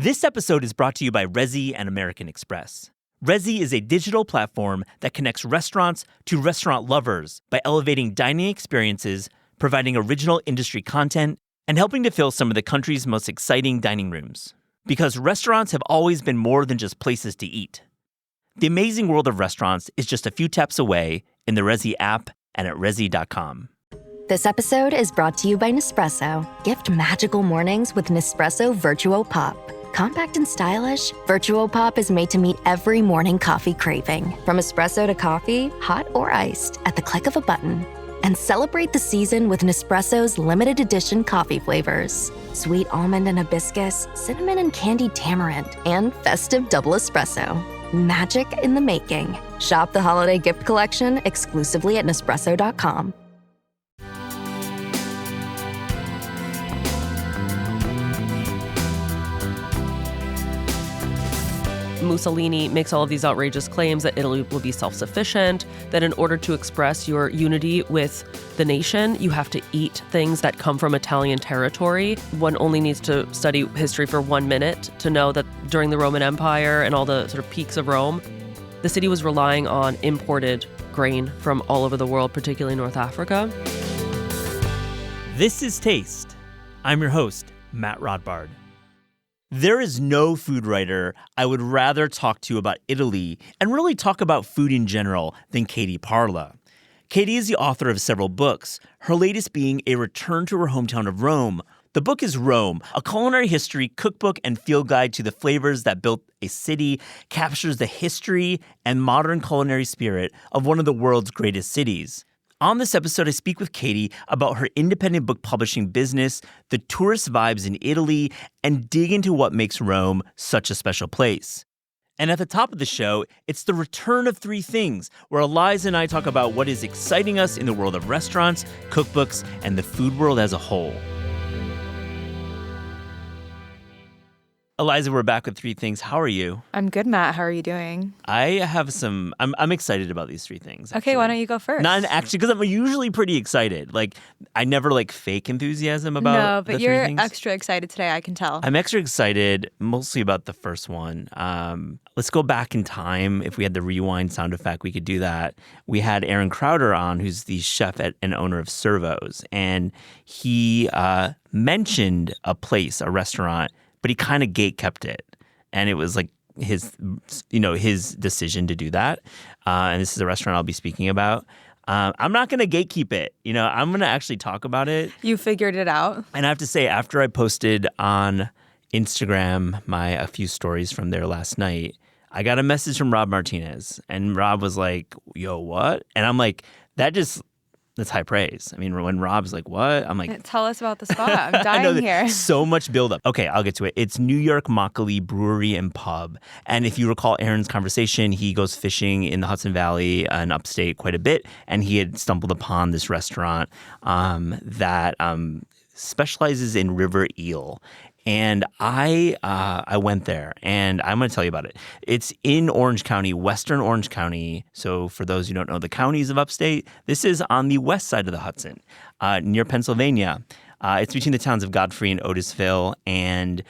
This episode is brought to you by Resy and American Express. Resy is a digital platform that connects restaurants to restaurant lovers by elevating dining experiences, providing original industry content, and helping to fill some of the country's most exciting dining rooms. Because restaurants have always been more than just places to eat. The amazing world of restaurants is just a few taps away in the Resy app and at resy.com. This episode is brought to you by Nespresso. Gift magical mornings with Nespresso Virtuo Pop. Compact and stylish, Virtuo Pop is made to meet every morning coffee craving. From espresso to coffee, hot or iced, at the click of a button. And celebrate the season with Nespresso's limited edition coffee flavors. Sweet almond and hibiscus, cinnamon and candied tamarind, and festive double espresso. Magic in the making. Shop the holiday gift collection exclusively at Nespresso.com. Mussolini makes all of these outrageous claims that Italy will be self-sufficient, that in order to express your unity with the nation, you have to eat things that come from Italian territory. One only needs to study history for 1 minute to know that during the Roman Empire and all the sort of peaks of Rome, the city was relying on imported grain from all over the world, particularly North Africa. This is Taste. I'm your host, Matt Rodbard. There is no food writer I would rather talk to about Italy and really talk about food in general than Katie Parla. Katie is the author of several books, her latest being A Return to Her Hometown of Rome. The book is Rome, a culinary history, cookbook, and field guide to the flavors that built a city, captures the history and modern culinary spirit of one of the world's greatest cities. On this episode, I speak with Katie about her independent book publishing business, the tourist vibes in Italy, and dig into what makes Rome such a special place. And at the top of the show, it's the return of three things, where Aliza and I talk about what is exciting us in the world of restaurants, cookbooks, and the food world as a whole. Aliza, we're back with three things. How are you? I'm good, Matt. How are you doing? I have some. I'm excited about these three things. Actually. Okay, why don't you go first? Not actually, because I'm usually pretty excited. Like, I never fake enthusiasm about. No, but the you're three things. Extra excited today. I can tell. I'm extra excited, mostly about the first one. Let's go back in time. If we had the rewind sound effect, we could do that. We had Aaron Crowder on, who's the chef and owner of Servo's, and he mentioned a place, a restaurant. But he kind of gatekept it, and it was like his decision to do that. And this is a restaurant I'll be speaking about. I'm not going to gatekeep it. I'm going to actually talk about it. You figured it out. And I have to say, after I posted on Instagram a few stories from there last night, I got a message from Rob Martinez, and Rob was like, "Yo, what?" And I'm like, That's high praise. I mean, when Rob's like, what? I'm like... Tell us about the spot. I'm dying here. So much buildup. Okay, I'll get to it. It's New York Makgeolli Brewery and Pub. And if you recall Aaron's conversation, he goes fishing in the Hudson Valley and upstate quite a bit. And he had stumbled upon this restaurant that specializes in river eel. And I went there, and I'm going to tell you about it. It's in Orange County, Western Orange County. So for those who don't know the counties of upstate, this is on the west side of the Hudson, near Pennsylvania. It's between the towns of Godfrey and Otisville, and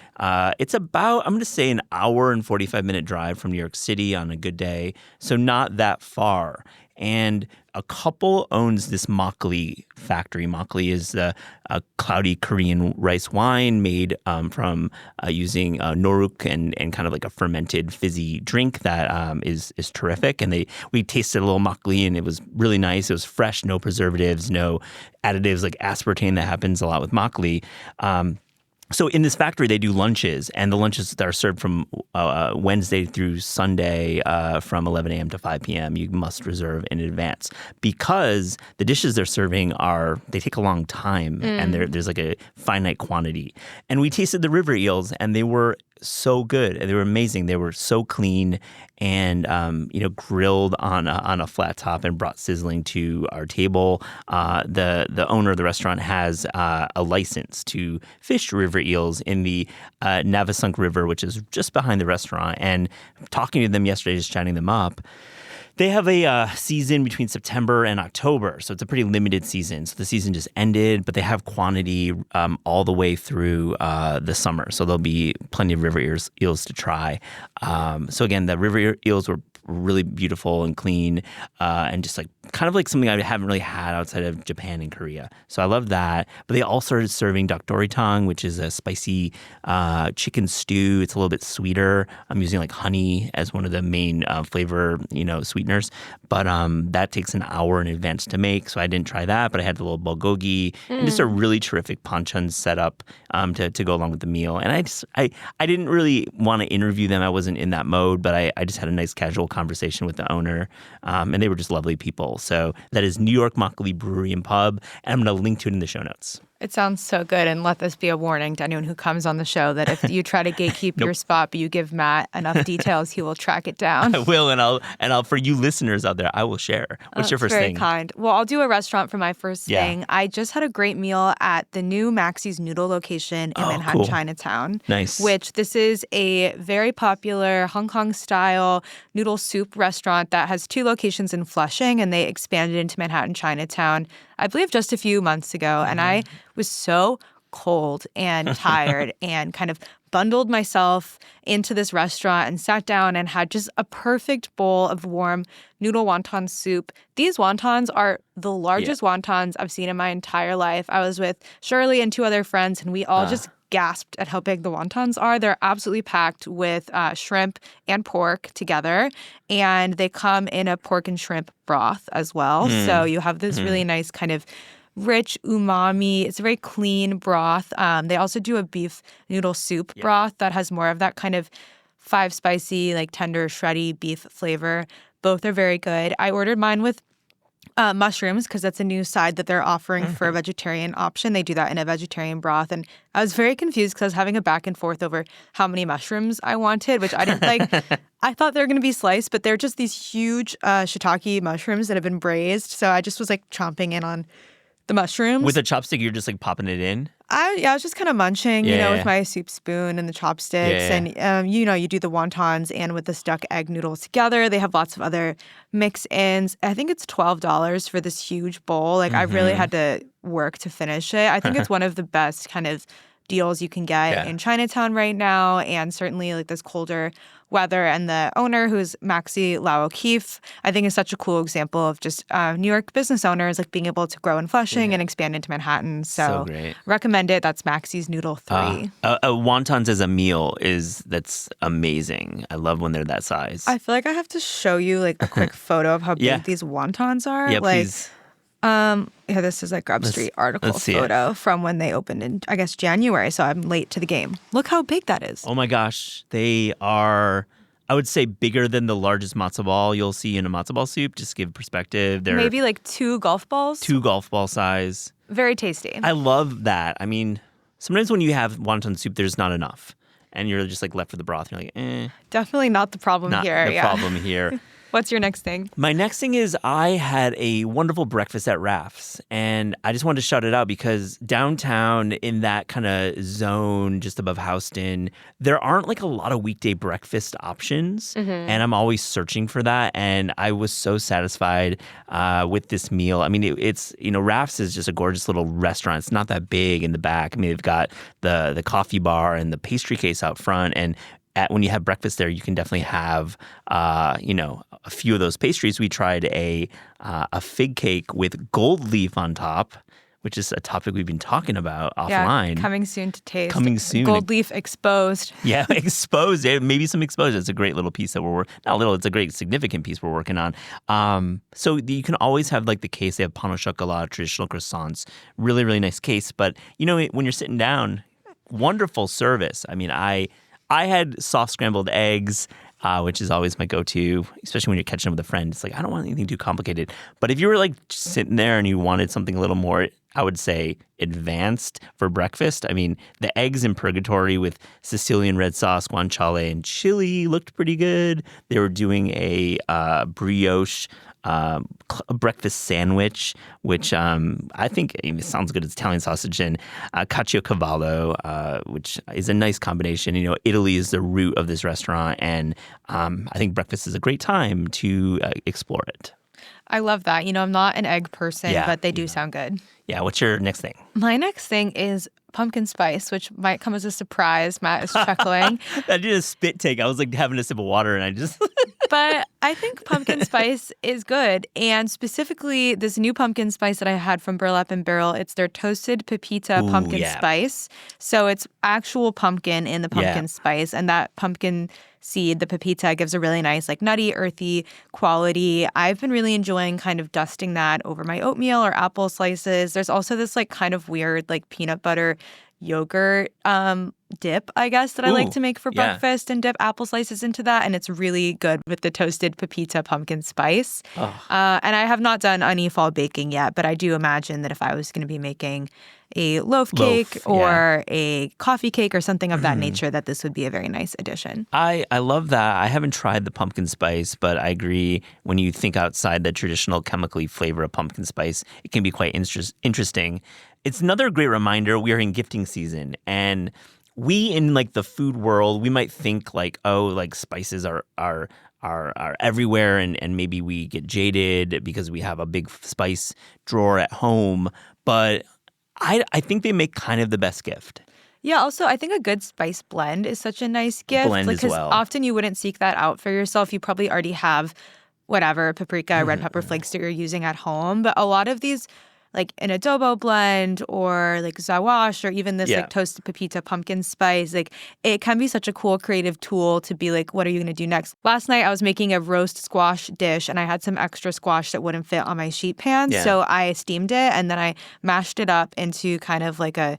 it's about, I'm going to say, an hour and 45-minute drive from New York City on a good day, so not that far. And a couple owns this makgeolli factory. Makgeolli is a cloudy Korean rice wine made from using noruk and kind of like a fermented fizzy drink that is terrific. And we tasted a little makgeolli, and it was really nice. It was fresh, no preservatives, no additives like aspartame that happens a lot with makgeolli. So in this factory, they do lunches, and the lunches that are served from Wednesday through Sunday from 11 a.m. to 5 p.m. You must reserve in advance because the dishes they're serving they take a long time, and there's like a finite quantity. And we tasted the river eels, and they were so good. They were amazing. They were so clean and, grilled on a flat top and brought sizzling to our table. The owner of the restaurant has a license to fish river eels in the Navasunk River, which is just behind the restaurant. And talking to them yesterday, just chatting them up, They have a season between September and October, so it's a pretty limited season. So the season just ended, but they have quantity all the way through the summer. So there'll be plenty of river eels to try. So again, the river eels were really beautiful and clean, and just like kind of like something I haven't really had outside of Japan and Korea. So I love that. But they all started serving dakdoritang, which is a spicy chicken stew. It's a little bit sweeter. I'm using like honey as one of the main flavor, sweeteners. But that takes an hour in advance to make, so I didn't try that. But I had the little bulgogi and just a really terrific panchan setup to go along with the meal. And I didn't really want to interview them. I wasn't in that mode, but I just had a nice casual conversation with the owner, and they were just lovely people. So that is New York Makgeolli Brewery and Pub, and I'm going to link to it in the show notes. It sounds so good. And let this be a warning to anyone who comes on the show that if you try to gatekeep your spot, but you give Matt enough details, he will track it down. I will, and I'll for you listeners out there, I will share. What's your first very thing? Very kind. Well, I'll do a restaurant for my first thing. I just had a great meal at the new Maxie's Noodle location in Manhattan, Chinatown. Nice. Which this is a very popular Hong Kong-style noodle soup restaurant that has 2 locations in Flushing, and they expanded into Manhattan, Chinatown, I believe just a few months ago. And I was so cold and tired and kind of bundled myself into this restaurant and sat down and had just a perfect bowl of warm noodle wonton soup. These wontons are the largest wontons I've seen in my entire life. I was with Shirley and 2 other friends, and we all just gasped at how big the wontons are. They're absolutely packed with shrimp and pork together, and they come in a pork and shrimp broth as well. So you have this really nice kind of rich umami. It's a very clean broth. They also do a beef noodle soup broth that has more of that kind of 5 spicy, like tender, shreddy beef flavor. Both are very good. I ordered mine with mushrooms because that's a new side that they're offering for a vegetarian option. They do that in a vegetarian broth. And I was very confused because I was having a back and forth over how many mushrooms I wanted, which I didn't like. I thought they were going to be sliced, but they're just these huge shiitake mushrooms that have been braised. So I just was like chomping in on the mushrooms. With a chopstick, you're just like popping it in? I was just kind of munching, with my soup spoon and the chopsticks. And, you do the wontons and with the duck egg noodles together. They have lots of other mix-ins. I think it's $12 for this huge bowl. Like, I really had to work to finish it. I think it's one of the best kind of deals you can get in Chinatown right now, and certainly like this colder weather. And the owner, who's Maxie Lau O'Keefe, I think is such a cool example of just New York business owners like being able to grow in Flushing and expand into Manhattan. So great. Recommend it. That's Maxie's Noodle 3. Wontons as a meal that's amazing. I love when they're that size. I feel like I have to show you like a quick photo of how big these wontons are. Yeah, like, please. This is a Grub Street article photo from when they opened in, I guess, January. So I'm late to the game. Look how big that is. Oh my gosh. They are, I would say, bigger than the largest matzo ball you'll see in a matzo ball soup. Just to give perspective. They're maybe like 2 golf balls. 2 golf ball size. Very tasty. I love that. I mean, sometimes when you have wonton soup, there's not enough. And you're just like left for the broth. And you're like, eh. Definitely not the problem Not here. the problem here. What's your next thing? My next thing is I had a wonderful breakfast at Raff's, and I just wanted to shout it out because downtown in that kind of zone just above Houston, there aren't like a lot of weekday breakfast options, and I'm always searching for that, and I was so satisfied with this meal. I mean, it's Raff's is just a gorgeous little restaurant. It's not that big in the back. I mean, they've got the coffee bar and the pastry case out front, and when you have breakfast there, you can definitely have, a few of those pastries. We tried a fig cake with gold leaf on top, which is a topic we've been talking about offline. Yeah, coming soon to taste. Coming soon. Gold leaf exposed. Yeah, exposed. Maybe some exposure. It's a great little piece that not little, it's a great significant piece we're working on. So you can always have like the case. They have pain au chocolat, traditional croissants. Really, really nice case. But, when you're sitting down, wonderful service. I mean, I had soft scrambled eggs, which is always my go-to, especially when you're catching up with a friend. It's like, I don't want anything too complicated. But if you were like just sitting there and you wanted something a little more, I would say, advanced for breakfast, I mean, the eggs in purgatory with Sicilian red sauce, guanciale, and chili looked pretty good. They were doing a brioche a breakfast sandwich, which I think it sounds good. It's Italian sausage and caciocavallo, which is a nice combination. Italy is the root of this restaurant, and I think breakfast is a great time to explore it. I love that. I'm not an egg person, Yeah. but they do sound good. Yeah, what's your next thing? My next thing is pumpkin spice, which might come as a surprise. Matt is chuckling. I did a spit take. I was like having a sip of water, and I just But I think pumpkin spice is good. And specifically, this new pumpkin spice that I had from Burlap and Barrel, it's their toasted pepita pumpkin spice. So it's actual pumpkin in the pumpkin spice. And that pumpkin seed, the pepita, gives a really nice, like nutty, earthy quality. I've been really enjoying kind of dusting that over my oatmeal or apple slices. There's also this like kind of weird like peanut butter yogurt dip, I guess, that I like to make for breakfast and dip apple slices into that. And it's really good with the toasted pepita pumpkin spice. And I have not done any fall baking yet, but I do imagine that if I was going to be making a loaf cake or a coffee cake or something of that nature, that this would be a very nice addition. I love that. I haven't tried the pumpkin spice, but I agree when you think outside the traditional chemically flavor of pumpkin spice, it can be quite interesting. It's another great reminder we are in gifting season, and we in like the food world, we might think like, oh, like spices are everywhere, and maybe we get jaded because we have a big spice drawer at home, but I think they make kind of the best gift. Yeah, also, I think a good spice blend is such a nice gift. Blend as well. Often you wouldn't seek that out for yourself. You probably already have whatever, paprika, red pepper flakes that you're using at home. But a lot of these, like an adobo blend or like zawash or even this like toasted pepita pumpkin spice, like it can be such a cool creative tool to be like, what are you going to do next? Last night I was making a roast squash dish and I had some extra squash that wouldn't fit on my sheet pan. So I steamed it and then I mashed it up into kind of like a,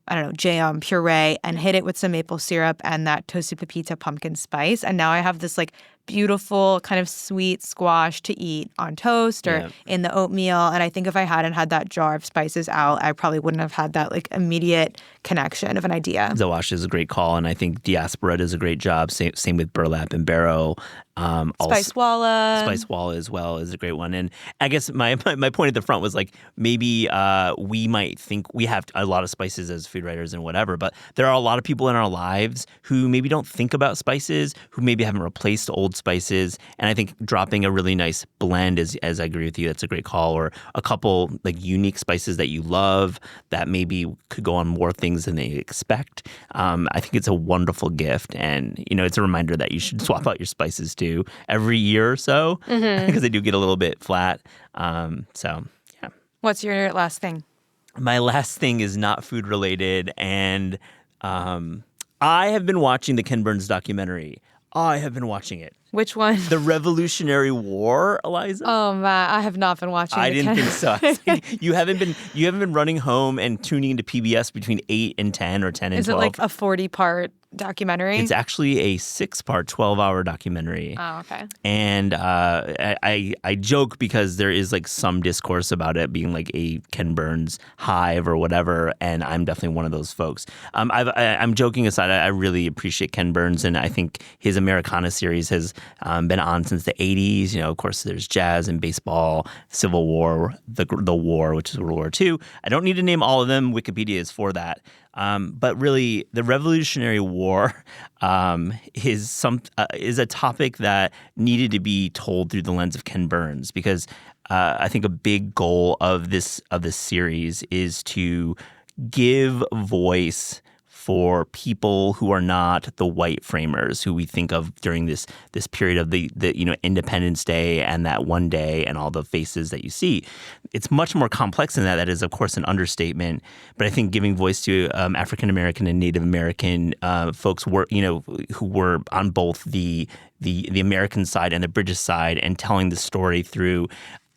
I don't know, jam puree and hit it with some maple syrup and that toasted pepita pumpkin spice. And now I have this like beautiful kind of sweet squash to eat on toast or in the oatmeal. And I think if I hadn't had that jar of spices out, I probably wouldn't have had that like immediate connection of an idea. Zawash is a great call, and I think Diaspora does a great job. Same with Burlap and Barrel. Spice Walla as well is a great one. And I guess my point at the front was like maybe we might think we have a lot of spices as food writers and whatever, but there are a lot of people in our lives who maybe don't think about spices, who maybe haven't replaced old spices. And I think dropping a really nice blend is, as I agree with you, that's a great call. Or a couple like unique spices that you love that maybe could go on more things than they expect. I think it's a wonderful gift, and it's a reminder that you should swap out your spices too every year or so because they do get a little bit flat. So yeah. What's your last thing? My last thing is not food related, and I have been watching the Ken Burns documentary. I have been watching it. Which one? The Revolutionary War, Aliza. Oh, Matt, I have not been watching. I didn't think so. You haven't been running home and tuning into PBS between 8 and 10 or 10 and 12. Is it like a 40-part documentary? It's actually a 6-part, 12-hour documentary. Oh, okay. And I joke because there is like some discourse about it being like a Ken Burns hive or whatever, and I'm definitely one of those folks. I'm joking aside. I really appreciate Ken Burns, and I think his Americana series has been on since the 80s. Of course, there's jazz and baseball, Civil War, the war, which is World War II. I don't need to name all of them. Wikipedia is for that. But really, the Revolutionary War is a topic that needed to be told through the lens of Ken Burns, because I think a big goal of this series is to give voice for people who are not the white framers who we think of during this period of the Independence Day and that one day and all the faces that you see. It's much more complex than that. That is, of course, an understatement. But I think giving voice to African American and Native American folks who were on both the American side and the British side and telling the story through.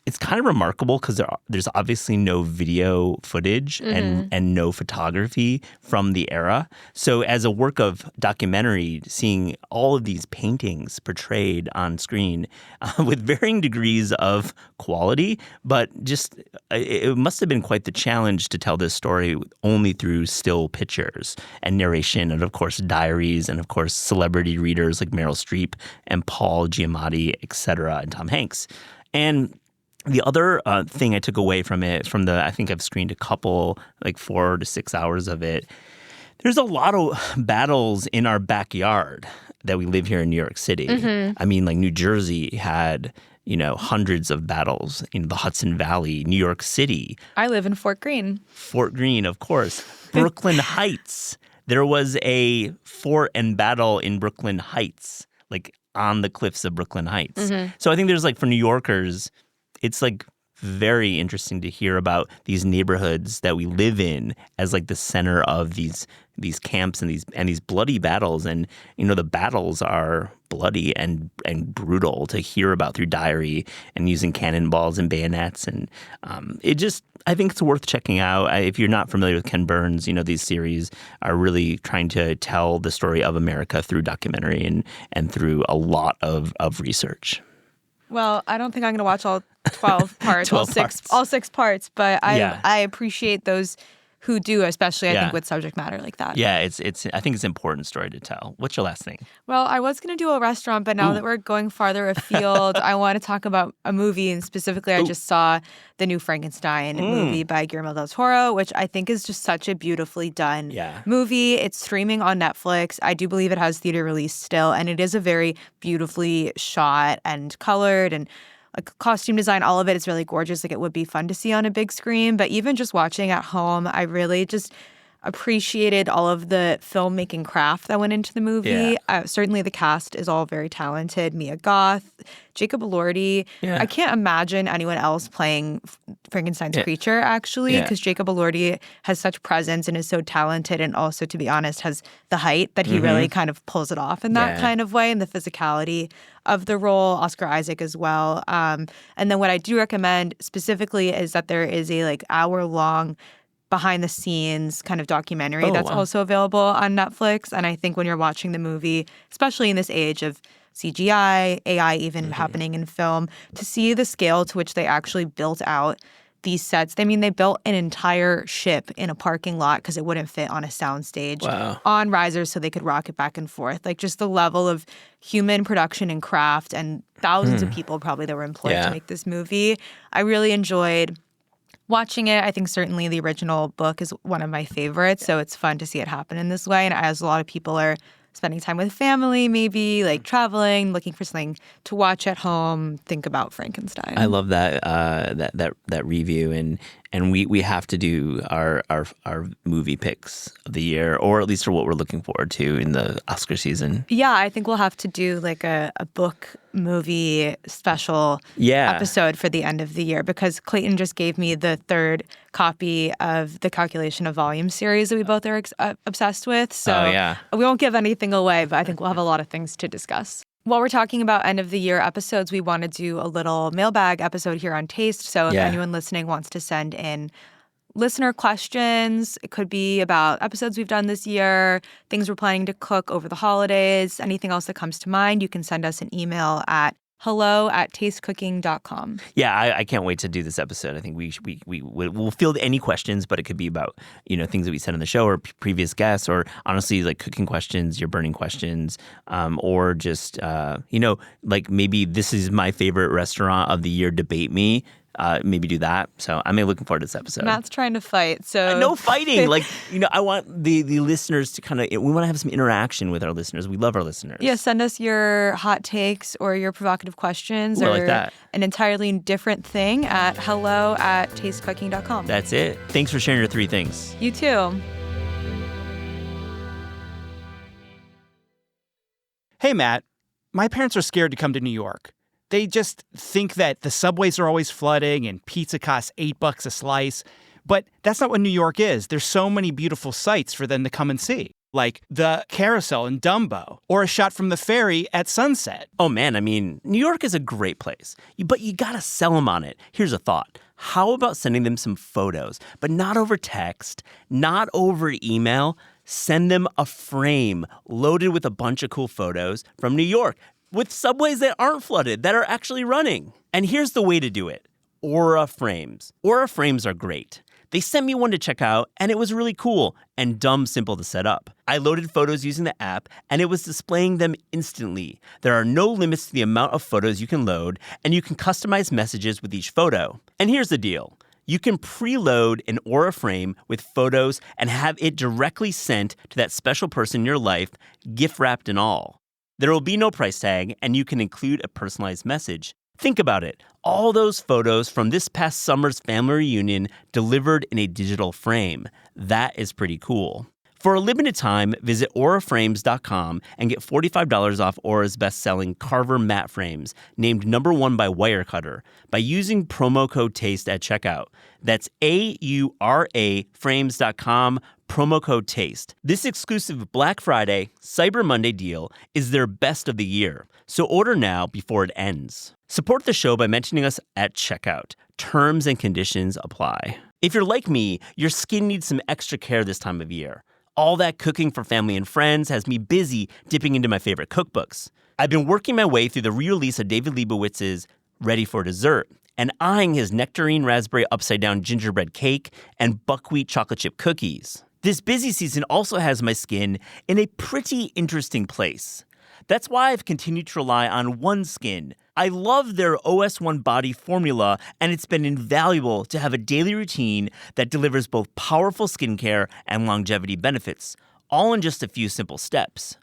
It's kind of remarkable because there's obviously no video footage and no photography from the era. So as a work of documentary, seeing all of these paintings portrayed on screen with varying degrees of quality, but just it must have been quite the challenge to tell this story only through still pictures and narration, and of course diaries, and of course celebrity readers like Meryl Streep and Paul Giamatti, etc., and Tom Hanks. And the other thing I took away from it, I think I've screened a couple, like 4 to 6 hours of it. There's a lot of battles in our backyard that we live here in New York City. I mean, like New Jersey had, hundreds of battles in the Hudson Valley, New York City. I live in Fort Greene. Fort Greene, of course. Brooklyn Heights. There was a fort and battle in Brooklyn Heights, like on the cliffs of Brooklyn Heights. So I think there's like for New Yorkers, it's like very interesting to hear about these neighborhoods that we live in as like the center of these camps and these bloody battles. And the battles are bloody and brutal to hear about through diary and using cannonballs and bayonets. And I think it's worth checking out. If you're not familiar with Ken Burns, these series are really trying to tell the story of America through documentary and through a lot of research. Well, I don't think I'm going to watch all 12 parts, all six parts, but I appreciate those who do, especially I think with subject matter like that. Yeah, I think it's an important story to tell. What's your last thing? Well, I was going to do a restaurant, but now that we're going farther afield, I want to talk about a movie, and specifically I just saw the new Frankenstein movie by Guillermo del Toro, which I think is just such a beautifully done movie. It's streaming on Netflix. I do believe it has theater release still, and it is a very beautifully shot and colored and like costume design, all of it is really gorgeous. Like it would be fun to see on a big screen. But even just watching at home, I really just appreciated all of the filmmaking craft that went into the movie. Certainly the cast is all very talented. Mia Goth, Jacob Elordi. I can't imagine anyone else playing Frankenstein's creature, actually, because Jacob Elordi has such presence and is so talented, and also, to be honest, has the height that he really kind of pulls it off in that kind of way, and the physicality of the role. Oscar Isaac as well. And then what I do recommend specifically is that there is a hour-long behind the scenes kind of documentary that's also available on Netflix. And I think when you're watching the movie, especially in this age of CGI, AI even happening in film, to see the scale to which they actually built out these sets. I mean, they built an entire ship in a parking lot because it wouldn't fit on a soundstage on risers so they could rock it back and forth. Like just the level of human production and craft and thousands of people probably that were employed to make this movie. I really enjoyed watching it. I think certainly the original book is one of my favorites, so it's fun to see it happen in this way. And as a lot of people are spending time with family, maybe like traveling, looking for something to watch at home, think about Frankenstein. I love that that review, and we have to do our movie picks of the year, or at least for what we're looking forward to in the Oscar season. Yeah, I think we'll have to do like a book movie special episode for the end of the year, because Clayton just gave me the third copy of the Calculation of Volume series that we both are obsessed with. So we won't give anything away, but I think we'll have a lot of things to discuss. While we're talking about end of the year episodes, we want to do a little mailbag episode here on Taste. So if anyone listening wants to send in listener questions, it could be about episodes we've done this year, things we're planning to cook over the holidays, anything else that comes to mind, you can send us an email at hello@tastecooking.com. Yeah, I can't wait to do this episode. I think we'll field any questions, but it could be about, things that we said on the show or previous guests, or honestly, like cooking questions, your burning questions, or just, like maybe this is my favorite restaurant of the year, debate me. Maybe do that. So I'm looking forward to this episode. Matt's trying to fight. So no fighting. I want the listeners to we want to have some interaction with our listeners. We love our listeners. Yeah, send us your hot takes or your provocative questions or like that. An entirely different thing at hello@tastecooking.com. That's it. Thanks for sharing your 3 things. You too. Hey, Matt. My parents are scared to come to New York. They just think that the subways are always flooding and pizza costs $8 a slice. But that's not what New York is. There's so many beautiful sights for them to come and see, like the carousel in Dumbo or a shot from the ferry at sunset. Oh, man. I mean, New York is a great place, but you got to sell them on it. Here's a thought. How about sending them some photos, but not over text, not over email? Send them a frame loaded with a bunch of cool photos from New York, with subways that aren't flooded, that are actually running. And here's the way to do it. Aura frames. Aura frames are great. They sent me one to check out, and it was really cool and dumb simple to set up. I loaded photos using the app, and it was displaying them instantly. There are no limits to the amount of photos you can load, and you can customize messages with each photo. And here's the deal. You can preload an Aura frame with photos and have it directly sent to that special person in your life, gift wrapped and all. There will be no price tag, and you can include a personalized message. Think about it. All those photos from this past summer's family reunion delivered in a digital frame. That is pretty cool. For a limited time, visit auraframes.com and get $45 off Aura's best-selling Carver matte frames, named #1 by Wirecutter, by using promo code TASTE at checkout. That's AURA frames.com, promo code TASTE. This exclusive Black Friday, Cyber Monday deal is their best of the year, so order now before it ends. Support the show by mentioning us at checkout. Terms and conditions apply. If you're like me, your skin needs some extra care this time of year. All that cooking for family and friends has me busy dipping into my favorite cookbooks. I've been working my way through the re-release of David Leibowitz's Ready for Dessert and eyeing his nectarine raspberry upside-down gingerbread cake and buckwheat chocolate chip cookies. This busy season also has my skin in a pretty interesting place. That's why I've continued to rely on OneSkin. I love their OS1 body formula, and it's been invaluable to have a daily routine that delivers both powerful skincare and longevity benefits, all in just a few simple steps.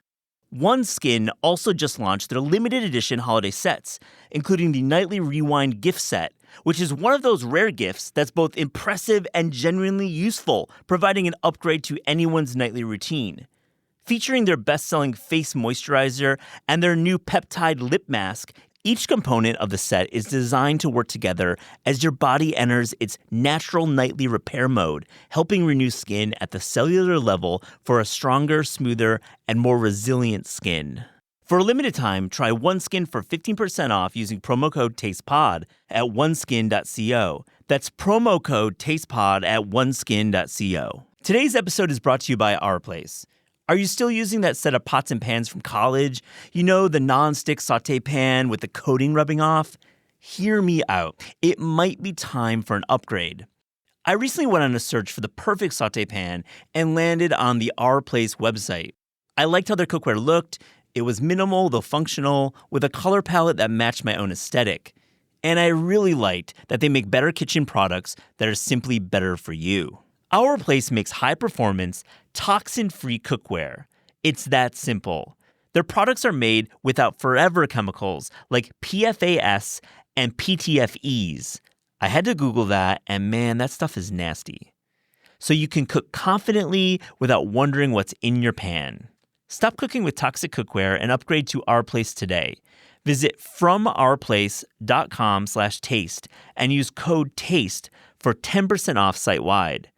OneSkin also just launched their limited edition holiday sets, including the Nightly Rewind gift set, which is one of those rare gifts that's both impressive and genuinely useful, providing an upgrade to anyone's nightly routine. Featuring their best-selling face moisturizer and their new peptide lip mask, each component of the set is designed to work together as your body enters its natural nightly repair mode, helping renew skin at the cellular level for a stronger, smoother, and more resilient skin. For a limited time, try OneSkin for 15% off using promo code TASTEPOD at oneskin.co. That's promo code TASTEPOD at oneskin.co. Today's episode is brought to you by Our Place. Are you still using that set of pots and pans from college? You know, the non-stick sauté pan with the coating rubbing off? Hear me out. It might be time for an upgrade. I recently went on a search for the perfect sauté pan and landed on the Our Place website. I liked how their cookware looked. It was minimal, though functional, with a color palette that matched my own aesthetic. And I really liked that they make better kitchen products that are simply better for you. Our Place makes high-performance, toxin-free cookware. It's that simple. Their products are made without forever chemicals like PFAS and PTFEs. I had to Google that, and man, that stuff is nasty. So you can cook confidently without wondering what's in your pan. Stop cooking with toxic cookware and upgrade to Our Place today. Visit FromOurPlace.com/taste and use code TASTE for 10% off site-wide.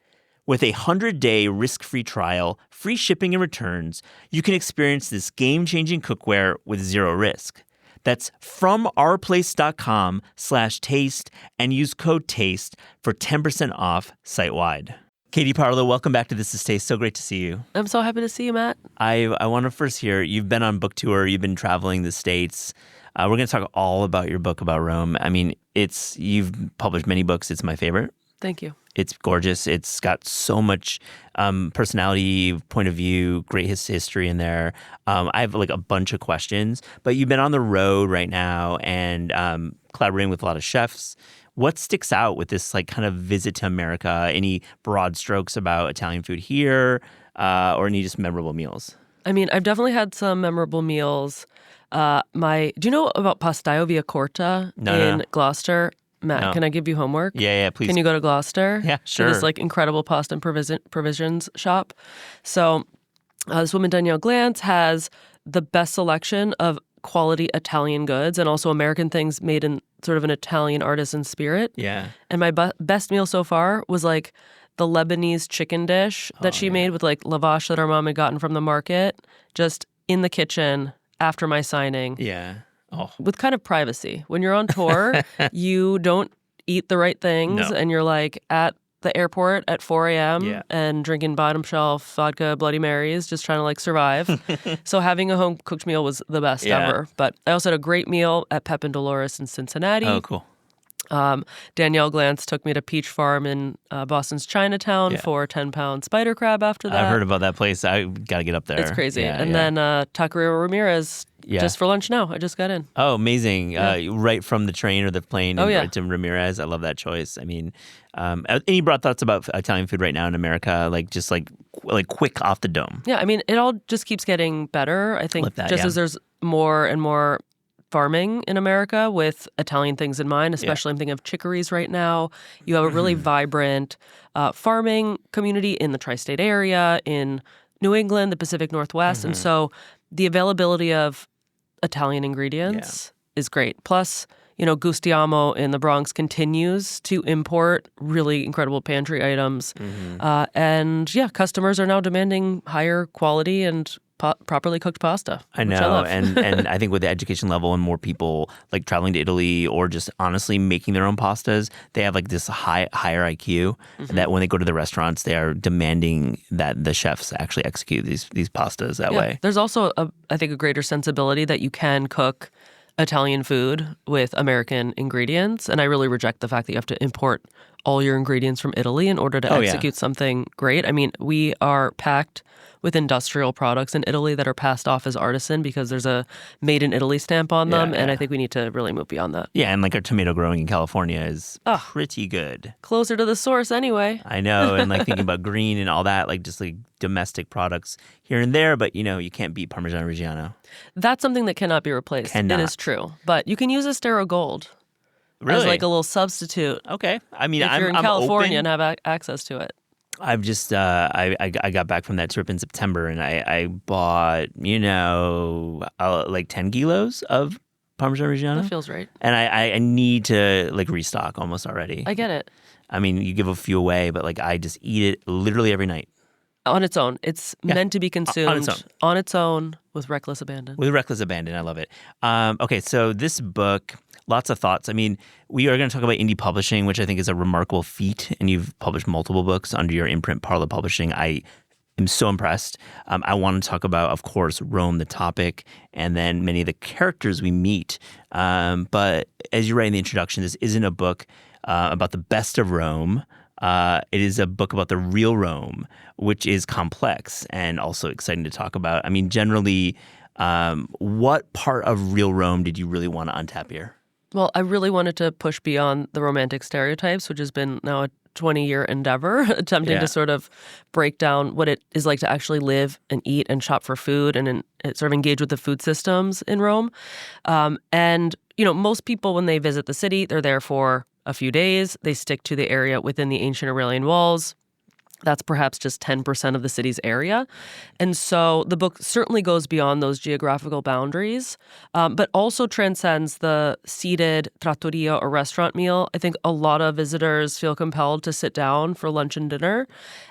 With a 100-day risk-free trial, free shipping and returns, you can experience this game-changing cookware with zero risk. That's FromOurPlace.com/taste and use code TASTE for 10% off site-wide. Katie Parla, welcome back to This Is Taste. So great to see you. I'm so happy to see you, Matt. I want to first hear, you've been on book tour, you've been traveling the States. We're going to talk all about your book about Rome. I mean, you've published many books. It's my favorite. Thank you. It's gorgeous. It's got so much personality, point of view, great history in there. I have like a bunch of questions, but you've been on the road right now and collaborating with a lot of chefs. What sticks out with this like kind of visit to America? Any broad strokes about Italian food here or any just memorable meals? I mean, I've definitely had some memorable meals. Do you know about Pastaio Via Corta in Gloucester? Matt, No. Can I give you homework? Yeah, please. Can you go to Gloucester? Yeah, sure. To this like incredible pasta and provisions shop. So this woman, Danielle Glantz, has the best selection of quality Italian goods and also American things made in sort of an Italian artisan spirit. Yeah. And my best meal so far was like the Lebanese chicken dish that she made with like lavash that our mom had gotten from the market, just in the kitchen after my signing. Yeah. Oh. With kind of privacy. When you're on tour, you don't eat the right things and you're like at the airport at 4 a.m. and drinking bottom shelf vodka Bloody Marys, just trying to like survive. So having a home cooked meal was the best ever. But I also had a great meal at Pep and Dolores in Cincinnati. Oh, cool. Danielle Glantz took me to Peach Farm in Boston's Chinatown for a 10-pound spider crab after that. I've heard about that place. I got to get up there. It's crazy. Yeah, and then Taqueria Ramirez just for lunch now. I just got in. Oh, amazing. Right from the train or the plane right to Ramirez. I love that choice. I mean, any broad thoughts about Italian food right now in America? Like just like quick off the dome. Yeah, I mean, it all just keeps getting better. I think as there's more and more farming in America with Italian things in mind, especially I'm thinking of chicories right now. You have a really vibrant farming community in the tri-state area, in New England, the Pacific Northwest. And so the availability of Italian ingredients is great. Plus, Gustiamo in the Bronx continues to import really incredible pantry items. And customers are now demanding higher quality and properly cooked pasta. I know, and I think with the education level and more people like traveling to Italy or just honestly making their own pastas, they have like this higher IQ that when they go to the restaurants, they are demanding that the chefs actually execute these pastas that way. There's also, I think, a greater sensibility that you can cook Italian food with American ingredients, and I really reject the fact that you have to import all your ingredients from Italy in order to execute something great. I mean, we are packed with industrial products in Italy that are passed off as artisan because there's a made in Italy stamp on them, and I think we need to really move beyond that. Yeah, and like our tomato growing in California is pretty good. Closer to the source anyway. I know, and like thinking about green and all that, like just like domestic products here and there, but you can't beat Parmigiano Reggiano. That's something that cannot be replaced. Cannot. It is true. But you can use Estero Gold as like a little substitute. Okay. I mean, if you're in California and have access to it. I've just I got back from that trip in September and I bought like 10 kilos of Parmesan Reggiano. That feels right. And I need to like restock almost already. I get it. I mean, you give a few away, but like I just eat it literally every night. On its own. It's meant to be consumed on its own with reckless abandon. With reckless abandon. I love it. Okay, so this book, lots of thoughts. I mean, we are going to talk about indie publishing, which I think is a remarkable feat, and you've published multiple books under your imprint, Parla Publishing. I am so impressed. I want to talk about, of course, Rome, the topic, and then many of the characters we meet. But as you write in the introduction, this isn't a book about the best of Rome. It is a book about the real Rome, which is complex and also exciting to talk about. I mean, generally, what part of real Rome did you really want to untap here? Well, I really wanted to push beyond the romantic stereotypes, which has been now a 20-year endeavor, attempting to sort of break down what it is like to actually live and eat and shop for food and sort of engage with the food systems in Rome. And most people, when they visit the city, they're there for a few days. They stick to the area within the ancient Aurelian walls. That's perhaps just 10% of the city's area. And so the book certainly goes beyond those geographical boundaries, but also transcends the seated trattoria or restaurant meal. I think a lot of visitors feel compelled to sit down for lunch and dinner.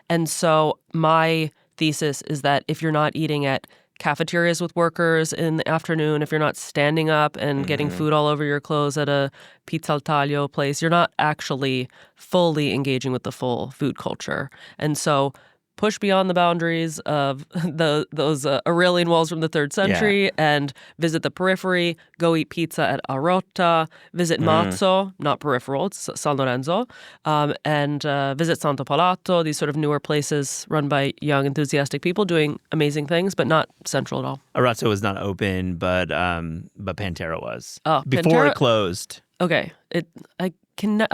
And so my thesis is that if you're not eating at cafeterias with workers in the afternoon, if you're not standing up and getting food all over your clothes at a pizza al taglio place, you're not actually fully engaging with the full food culture. And so push beyond the boundaries of those Aurelian walls from the 3rd century and visit the periphery, go eat pizza at Arotta, visit Mazzo, not peripheral, it's San Lorenzo, and visit Santo Palato, these sort of newer places run by young, enthusiastic people doing amazing things, but not central at all. Arazzo was not open, but Pantera was. Oh, before Pantera, it closed. Okay. I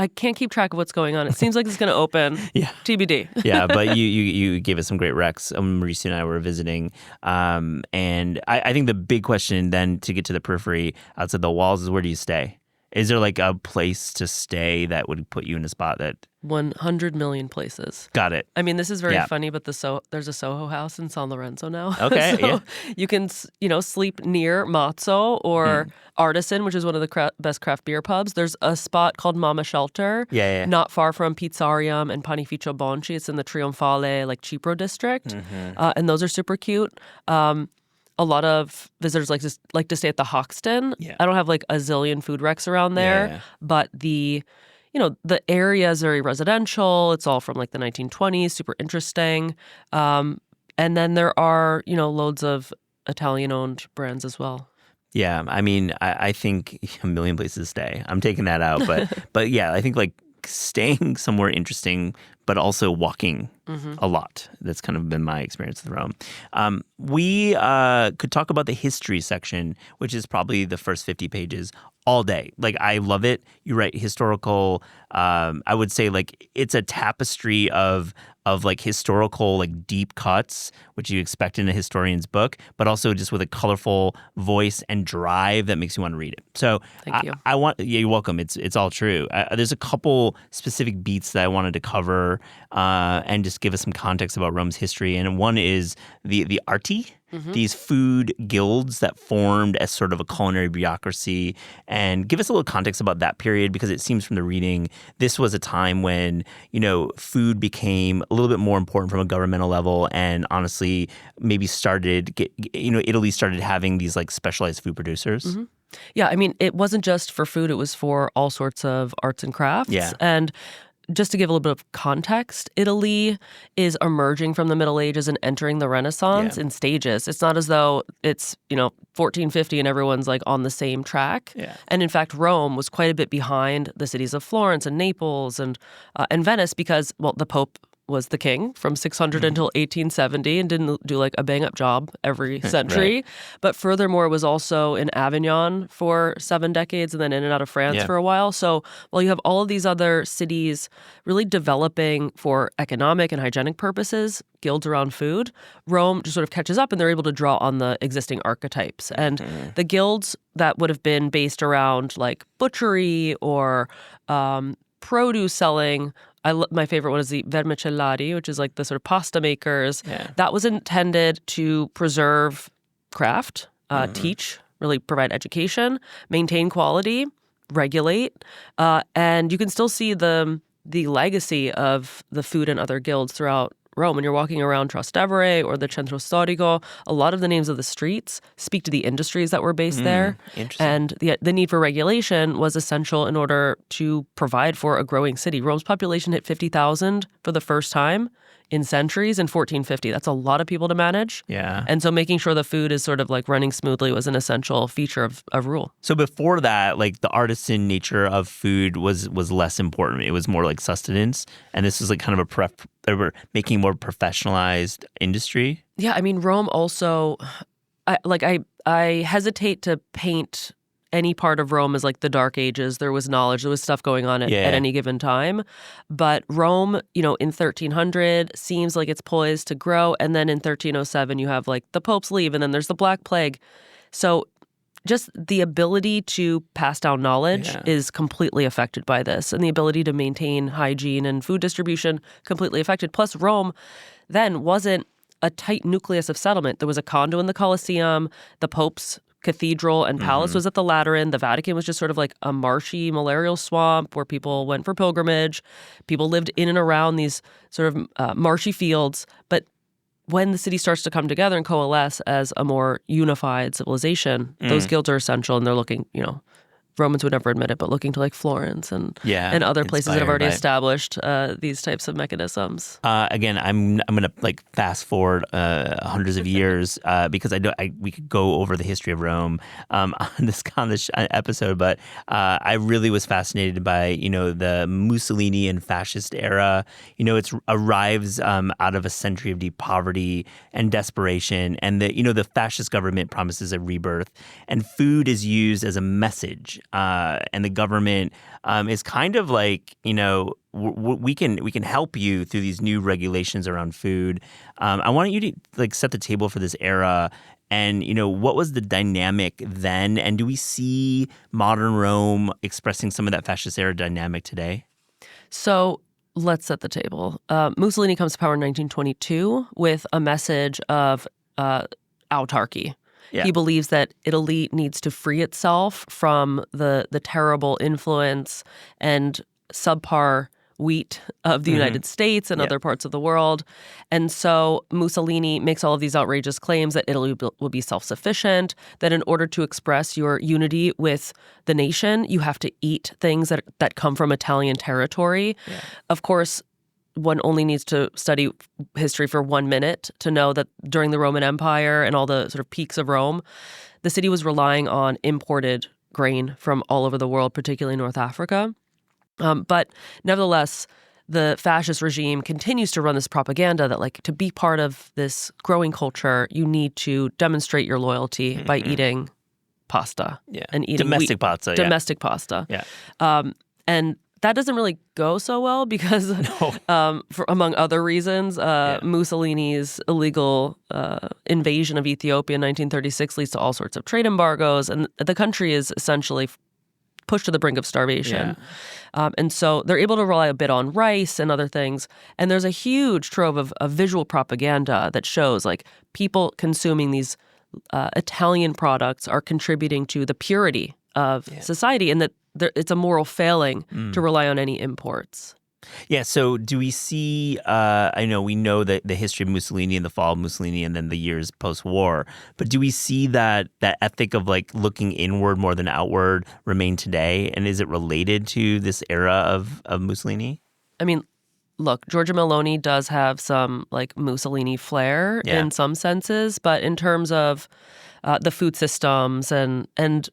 can't keep track of what's going on. It seems like it's going to open. TBD. Yeah, but you gave us some great recs. Mauricio and I were visiting. And I think the big question then to get to the periphery outside the walls is where do you stay? Is there like a place to stay that would put you in a spot that 100 million places. Got it. I mean, this is very funny, but there's a Soho house in San Lorenzo now. Okay, so you can, sleep near Mazzo or Artisan, which is one of the best craft beer pubs. There's a spot called Mama Shelter, not far from Pizzarium and Panificio Bonci. It's in the Trionfale, Cipro district, and those are super cute. A lot of visitors like to stay at the Hoxton. Yeah. I don't have a zillion food recs around there, but the area is very residential. It's all from the 1920s, super interesting. And then there are, loads of Italian-owned brands as well. Yeah, I mean, I think a million places to stay. I'm taking that out, but yeah, I think like staying somewhere interesting, but also walking a lot. That's kind of been my experience with Rome. We could talk about the history section, which is probably the first 50 pages all day. Like, I love it. You write historical. I would say like it's a tapestry of like historical like deep cuts, which you expect in a historian's book, but also just with a colorful voice and drive that makes you want to read it. So Thank you. You're welcome. It's all true. There's a couple specific beats that I wanted to cover and just give us some context about Rome's history. And one is the arti. These food guilds that formed as sort of a culinary bureaucracy, and give us a little context about that period, because it seems from the reading this was a time when, you know, food became a little bit more important from a governmental level, and honestly maybe Italy started having these like specialized food producers. Yeah, I mean, it wasn't just for food, it was for all sorts of arts and crafts. Yeah. And just to give a little bit of context, Italy is emerging from the Middle Ages and entering the Renaissance in stages. It's not as though it's, 1450 and everyone's like on the same track. Yeah. And in fact, Rome was quite a bit behind the cities of Florence and Naples and Venice because, well, the Pope was the king from 600 until 1870 and didn't do like a bang-up job every century. Right. But furthermore, was also in Avignon for 7 decades and then in and out of France for a while. So while you have all of these other cities really developing for economic and hygienic purposes, guilds around food, Rome just sort of catches up and they're able to draw on the existing archetypes. And the guilds that would have been based around like butchery or produce selling, my favorite one is the vermicellari, which is like the sort of pasta makers. Yeah. That was intended to preserve craft, teach, really provide education, maintain quality, regulate, and you can still see the legacy of the food and other guilds throughout Rome. When you're walking around Trastevere or the Centro Storico, a lot of the names of the streets speak to the industries that were based there. Interesting. And the need for regulation was essential in order to provide for a growing city. Rome's population hit 50,000 for the first time in centuries in 1450. That's a lot of people to manage. Yeah. And so making sure the food is sort of like running smoothly was an essential feature of rule. So before that, like the artisan nature of food was less important. It was more like sustenance, and this was like kind of they were making more professionalized industry. Yeah, I mean, Rome also, I hesitate to paint any part of Rome as like the Dark Ages. There was knowledge, there was stuff going on at any given time. But Rome, in 1300 seems like it's poised to grow. And then in 1307, you have like the Pope's leave, and then there's the Black Plague. So just the ability to pass down knowledge is completely affected by this, and the ability to maintain hygiene and food distribution completely affected. Plus, Rome then wasn't a tight nucleus of settlement. There was a condo in the Colosseum, the Pope's cathedral and palace was at the Lateran. The Vatican was just sort of like a marshy, malarial swamp where people went for pilgrimage. People lived in and around these sort of marshy fields. But when the city starts to come together and coalesce as a more unified civilization, those guilds are essential, and they're looking, Romans would never admit it, but looking to like Florence and other places that have already established these types of mechanisms. Again, I'm gonna like fast forward hundreds of years because we could go over the history of Rome on this episode, but I really was fascinated by the Mussolini and fascist era. It arrives out of a century of deep poverty and desperation, and the fascist government promises a rebirth, and food is used as a message. And the government is kind of like, we can help you through these new regulations around food. I want you to like set the table for this era, and what was the dynamic then, and do we see modern Rome expressing some of that fascist era dynamic today? So let's set the table. Mussolini comes to power in 1922 with a message of autarky. Yeah. He believes that Italy needs to free itself from the terrible influence and subpar wheat of the United States and other parts of the world. And so Mussolini makes all of these outrageous claims that Italy will be self-sufficient, that in order to express your unity with the nation, you have to eat things that come from Italian territory. Yeah. Of course, one only needs to study history for 1 minute to know that during the Roman Empire and all the sort of peaks of Rome, the city was relying on imported grain from all over the world, particularly North Africa. But nevertheless, the fascist regime continues to run this propaganda that, like, to be part of this growing culture, you need to demonstrate your loyalty by eating pasta and eating domestic pasta. Domestic pasta. Yeah. And that doesn't really go so well because, among other reasons, Mussolini's illegal invasion of Ethiopia in 1936 leads to all sorts of trade embargoes, and the country is essentially pushed to the brink of starvation. And so they're able to rely a bit on rice and other things. And there's a huge trove of visual propaganda that shows, like, people consuming these Italian products are contributing to the purity of society, and that it's a moral failing to rely on any imports. Yeah, so do we see, we know that the history of Mussolini and the fall of Mussolini and then the years post-war, but do we see that ethic of, like, looking inward more than outward remain today? And is it related to this era of Mussolini? I mean, look, Giorgia Meloni does have some, like, Mussolini flair in some senses, but in terms of the food systems and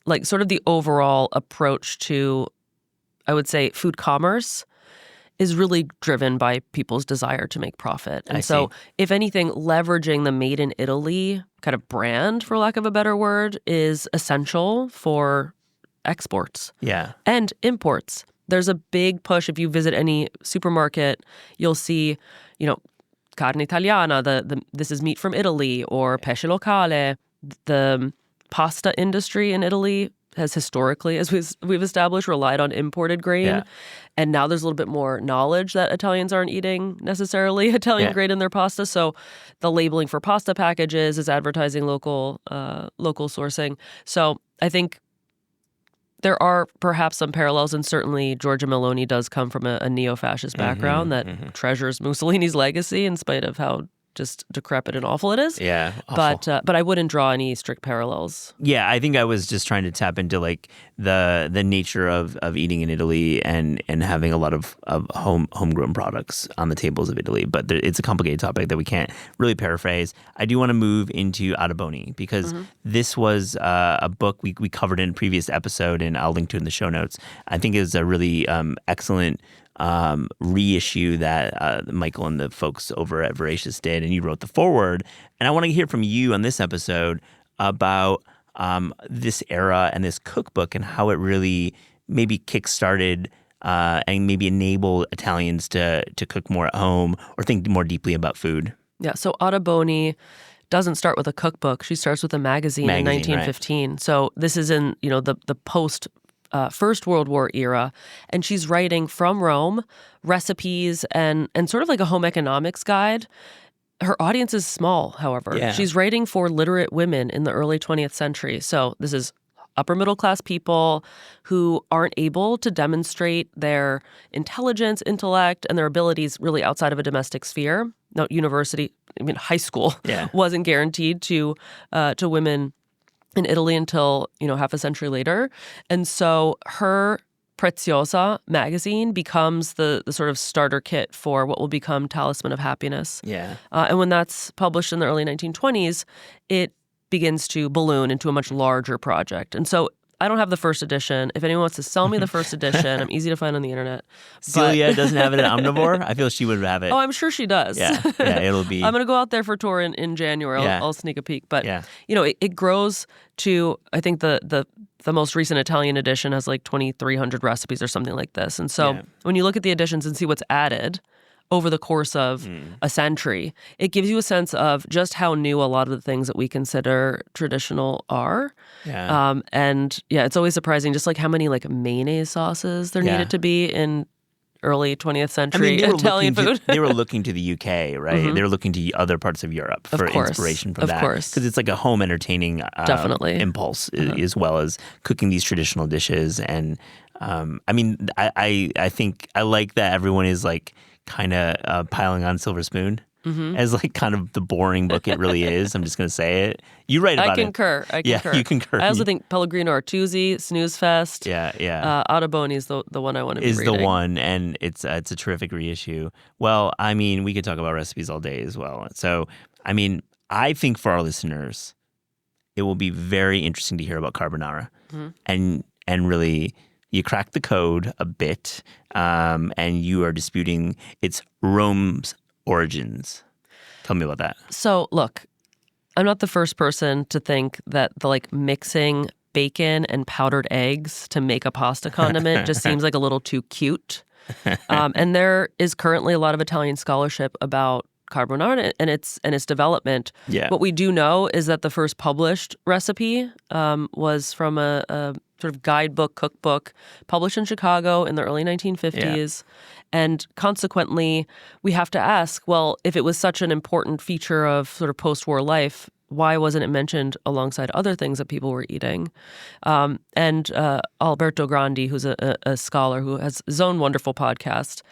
like sort of the overall approach to, I would say, food commerce is really driven by people's desire to make profit. And so, if anything, leveraging the Made in Italy kind of brand, for lack of a better word, is essential for exports and imports. There's a big push. If you visit any supermarket, you'll see, carne italiana, this is meat from Italy, or pesce locale. The pasta industry in Italy has historically, as we've established, relied on imported grain. Yeah. And now there's a little bit more knowledge that Italians aren't eating necessarily Italian grain in their pasta. So the labeling for pasta packages is advertising local sourcing. So I think there are perhaps some parallels, and certainly Giorgia Meloni does come from a neo-fascist background that treasures Mussolini's legacy in spite of how just decrepit and awful it is. Yeah, awful. But I wouldn't draw any strict parallels. Yeah, I think I was just trying to tap into, like, the nature of eating in Italy and having a lot of homegrown products on the tables of Italy. But it's a complicated topic that we can't really paraphrase. I do want to move into Adaboni because this was a book we covered in a previous episode, and I'll link to it in the show notes. I think it was a really excellent reissue that Michael and the folks over at Voracious did, and you wrote the foreword. And I want to hear from you on this episode about this era and this cookbook and how it really maybe kickstarted and maybe enabled Italians to cook more at home or think more deeply about food. Yeah, so Adaboni doesn't start with a cookbook. She starts with a magazine in 1915. Right. So this is in the post First World War era, and she's writing from Rome recipes and sort of like a home economics guide. Her audience is small, however. Yeah. She's writing for literate women in the early 20th century. So this is upper middle class people who aren't able to demonstrate their intelligence, intellect, and their abilities really outside of a domestic sphere. Now, high school wasn't guaranteed to women in Italy until, half a century later. And so her Preziosa magazine becomes the sort of starter kit for what will become Talisman of Happiness. Yeah. And when that's published in the early 1920s, it begins to balloon into a much larger project. And so I don't have the first edition. If anyone wants to sell me the first edition, I'm easy to find on the internet. Celia doesn't have it at Omnivore? I feel she would have it. Oh, I'm sure she does. Yeah, it'll be. I'm going to go out there for tour in January. I'll sneak a peek. But, it grows to, I think the most recent Italian edition has like 2,300 recipes or something like this. And so when you look at the editions and see what's added over the course of a century, it gives you a sense of just how new a lot of the things that we consider traditional are. Yeah. It's always surprising just like how many like mayonnaise sauces there needed to be in early 20th century Italian food. They were looking to the UK, right? They were looking to other parts of Europe for inspiration from that. Of course. Because it's like a home entertaining impulse as well as cooking these traditional dishes. And I think I like that everyone is like kind of piling on Silver Spoon as like kind of the boring book it really is. I'm just going to say it. You write about it. I concur. Yeah, you concur. I also think Pellegrino Artusi, Snooze Fest. Yeah. Adaboni is the one I want to be reading. Is the one, and it's a terrific reissue. Well, I mean, we could talk about recipes all day as well. So, I mean, I think for our listeners, it will be very interesting to hear about carbonara. And really, you crack the code a bit, and you are disputing its Rome's origins. Tell me about that. So, look, I'm not the first person to think that the mixing bacon and powdered eggs to make a pasta condiment just seems like a little too cute. And there is currently a lot of Italian scholarship about carbonara and its development. Yeah. What we do know is that the first published recipe was from a sort of guidebook, cookbook, published in Chicago in the early 1950s. And consequently, we have to ask, well, if it was such an important feature of sort of post-war life, why wasn't it mentioned alongside other things that people were eating? And Alberto Grandi, who's a scholar who has his own wonderful podcast,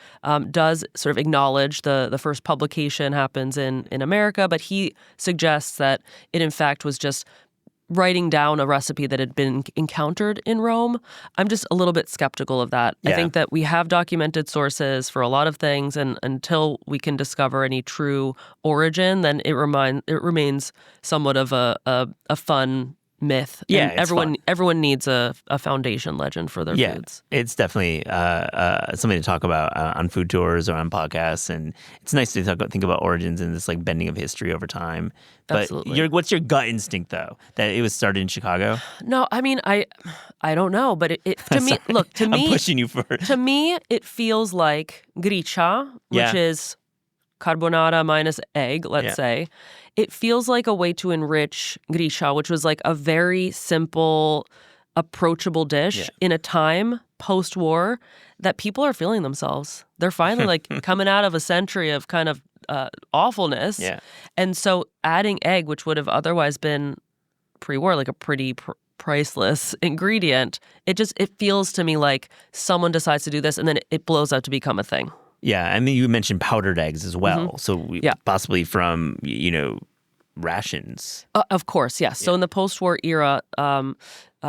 does sort of acknowledge the first publication happens in America, but he suggests that it in fact was just writing down a recipe that had been encountered in Rome. I'm just a little bit skeptical of that. Yeah. I think that we have documented sources for a lot of things, and until we can discover any true origin, then it remains somewhat of a fun myth. Yeah, and it's everyone needs a foundation legend for their foods. It's definitely something to talk about on food tours or on podcasts, and it's nice to think about origins and this bending of history over time. But Absolutely. What's your gut instinct though that it was started in Chicago? No, I mean I don't know, but it to me, look, to me, I'm pushing you for it. To me, it feels like gricia, which is carbonara minus egg, let's say. It feels like a way to enrich gricia, which was like a very simple, approachable dish in a time post-war that people are feeling themselves. They're finally coming out of a century of kind of awfulness. Yeah. And so adding egg, which would have otherwise been pre-war like a pretty priceless ingredient, it feels to me like someone decides to do this and then it blows out to become a thing. Yeah, I mean, you mentioned powdered eggs as well. So possibly from, rations. Of course, yes. So in the post-war era,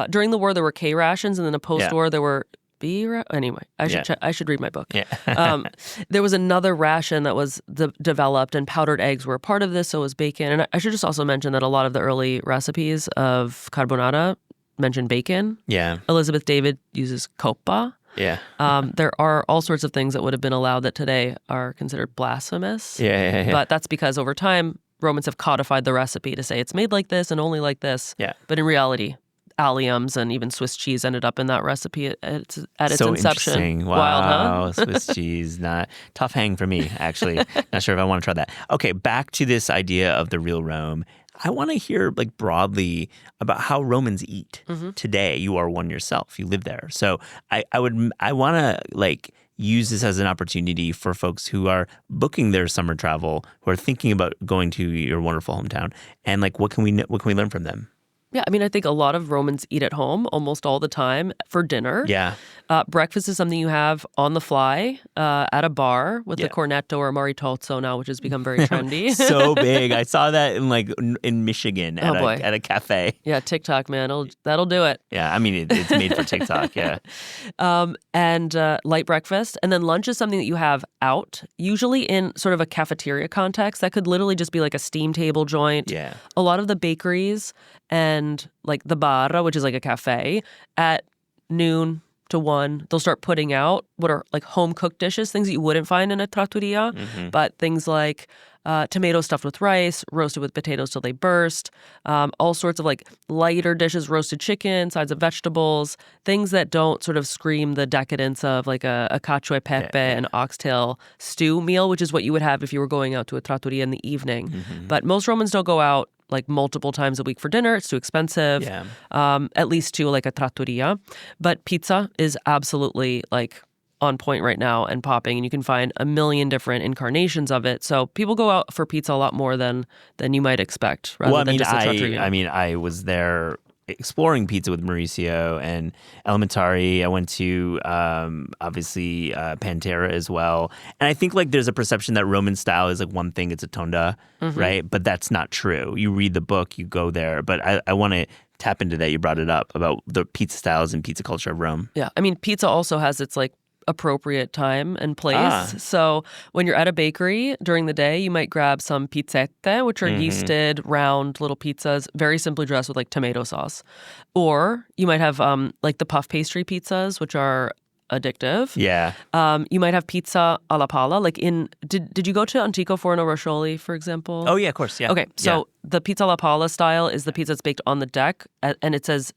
during the war there were K rations, and then the post-war there were B. Anyway, I should read my book. Yeah. There was another ration that was developed, and powdered eggs were a part of this. So was bacon, and I should just also mention that a lot of the early recipes of carbonara mention bacon. Yeah. Elizabeth David uses coppa. Yeah. There are all sorts of things that would have been allowed that today are considered blasphemous. Yeah. But that's because over time, Romans have codified the recipe to say it's made like this and only like this. Yeah. But in reality, alliums and even Swiss cheese ended up in that recipe at its So inception. interesting. Wow. Wild, huh? Swiss cheese, not tough hang for me, actually. Not sure if I want to try that. Okay, back to this idea of the real Rome. I want to hear broadly about how Romans eat today. You are one yourself. You live there. So I want to use this as an opportunity for folks who are booking their summer travel, who are thinking about going to your wonderful hometown, and what can we learn from them? Yeah, I mean, I think a lot of Romans eat at home almost all the time for dinner. Yeah. Breakfast is something you have on the fly at a bar with the cornetto or maritozzo now, which has become very trendy. So big. I saw that in Michigan at a cafe. Yeah, TikTok, man. That'll do it. Yeah, I mean, it's made for TikTok, yeah. And light breakfast. And then lunch is something that you have out, usually in sort of a cafeteria context. That could literally just be like a steam table joint. Yeah. A lot of the bakeries and the barra, which is like a cafe, at noon to 1, they'll start putting out what are home cooked dishes, things that you wouldn't find in a trattoria, but things like tomatoes stuffed with rice, roasted with potatoes till they burst, all sorts of lighter dishes, roasted chicken, sides of vegetables, things that don't sort of scream the decadence of a cacio e pepe and oxtail stew meal, which is what you would have if you were going out to a trattoria in the evening. But most Romans don't go out multiple times a week for dinner. It's too expensive. Yeah. At least to a trattoria. But pizza is absolutely on point right now and popping, and you can find a million different incarnations of it. So people go out for pizza a lot more than you might expect, rather than just a trattoria. I mean, I was there exploring pizza with Mauricio and Elementari. I went to obviously Pantera as well, and I think there's a perception that Roman style is one thing, it's a tonda, right? But that's not true. You read the book, you go there. But I want to tap into that. You brought it up about the pizza styles and pizza culture of Rome. Yeah, I mean, pizza also has its appropriate time and place. Ah. So when you're at a bakery during the day, you might grab some pizzette, which are yeasted, round little pizzas, very simply dressed with like tomato sauce. Or you might have like the puff pastry pizzas, which are addictive. Yeah. You might have pizza alla palla. Like did you go to Antico Forno Roscioli, for example? Oh, yeah, of course. Yeah. Okay, so the pizza alla palla style is the pizza that's baked on the deck, and it's as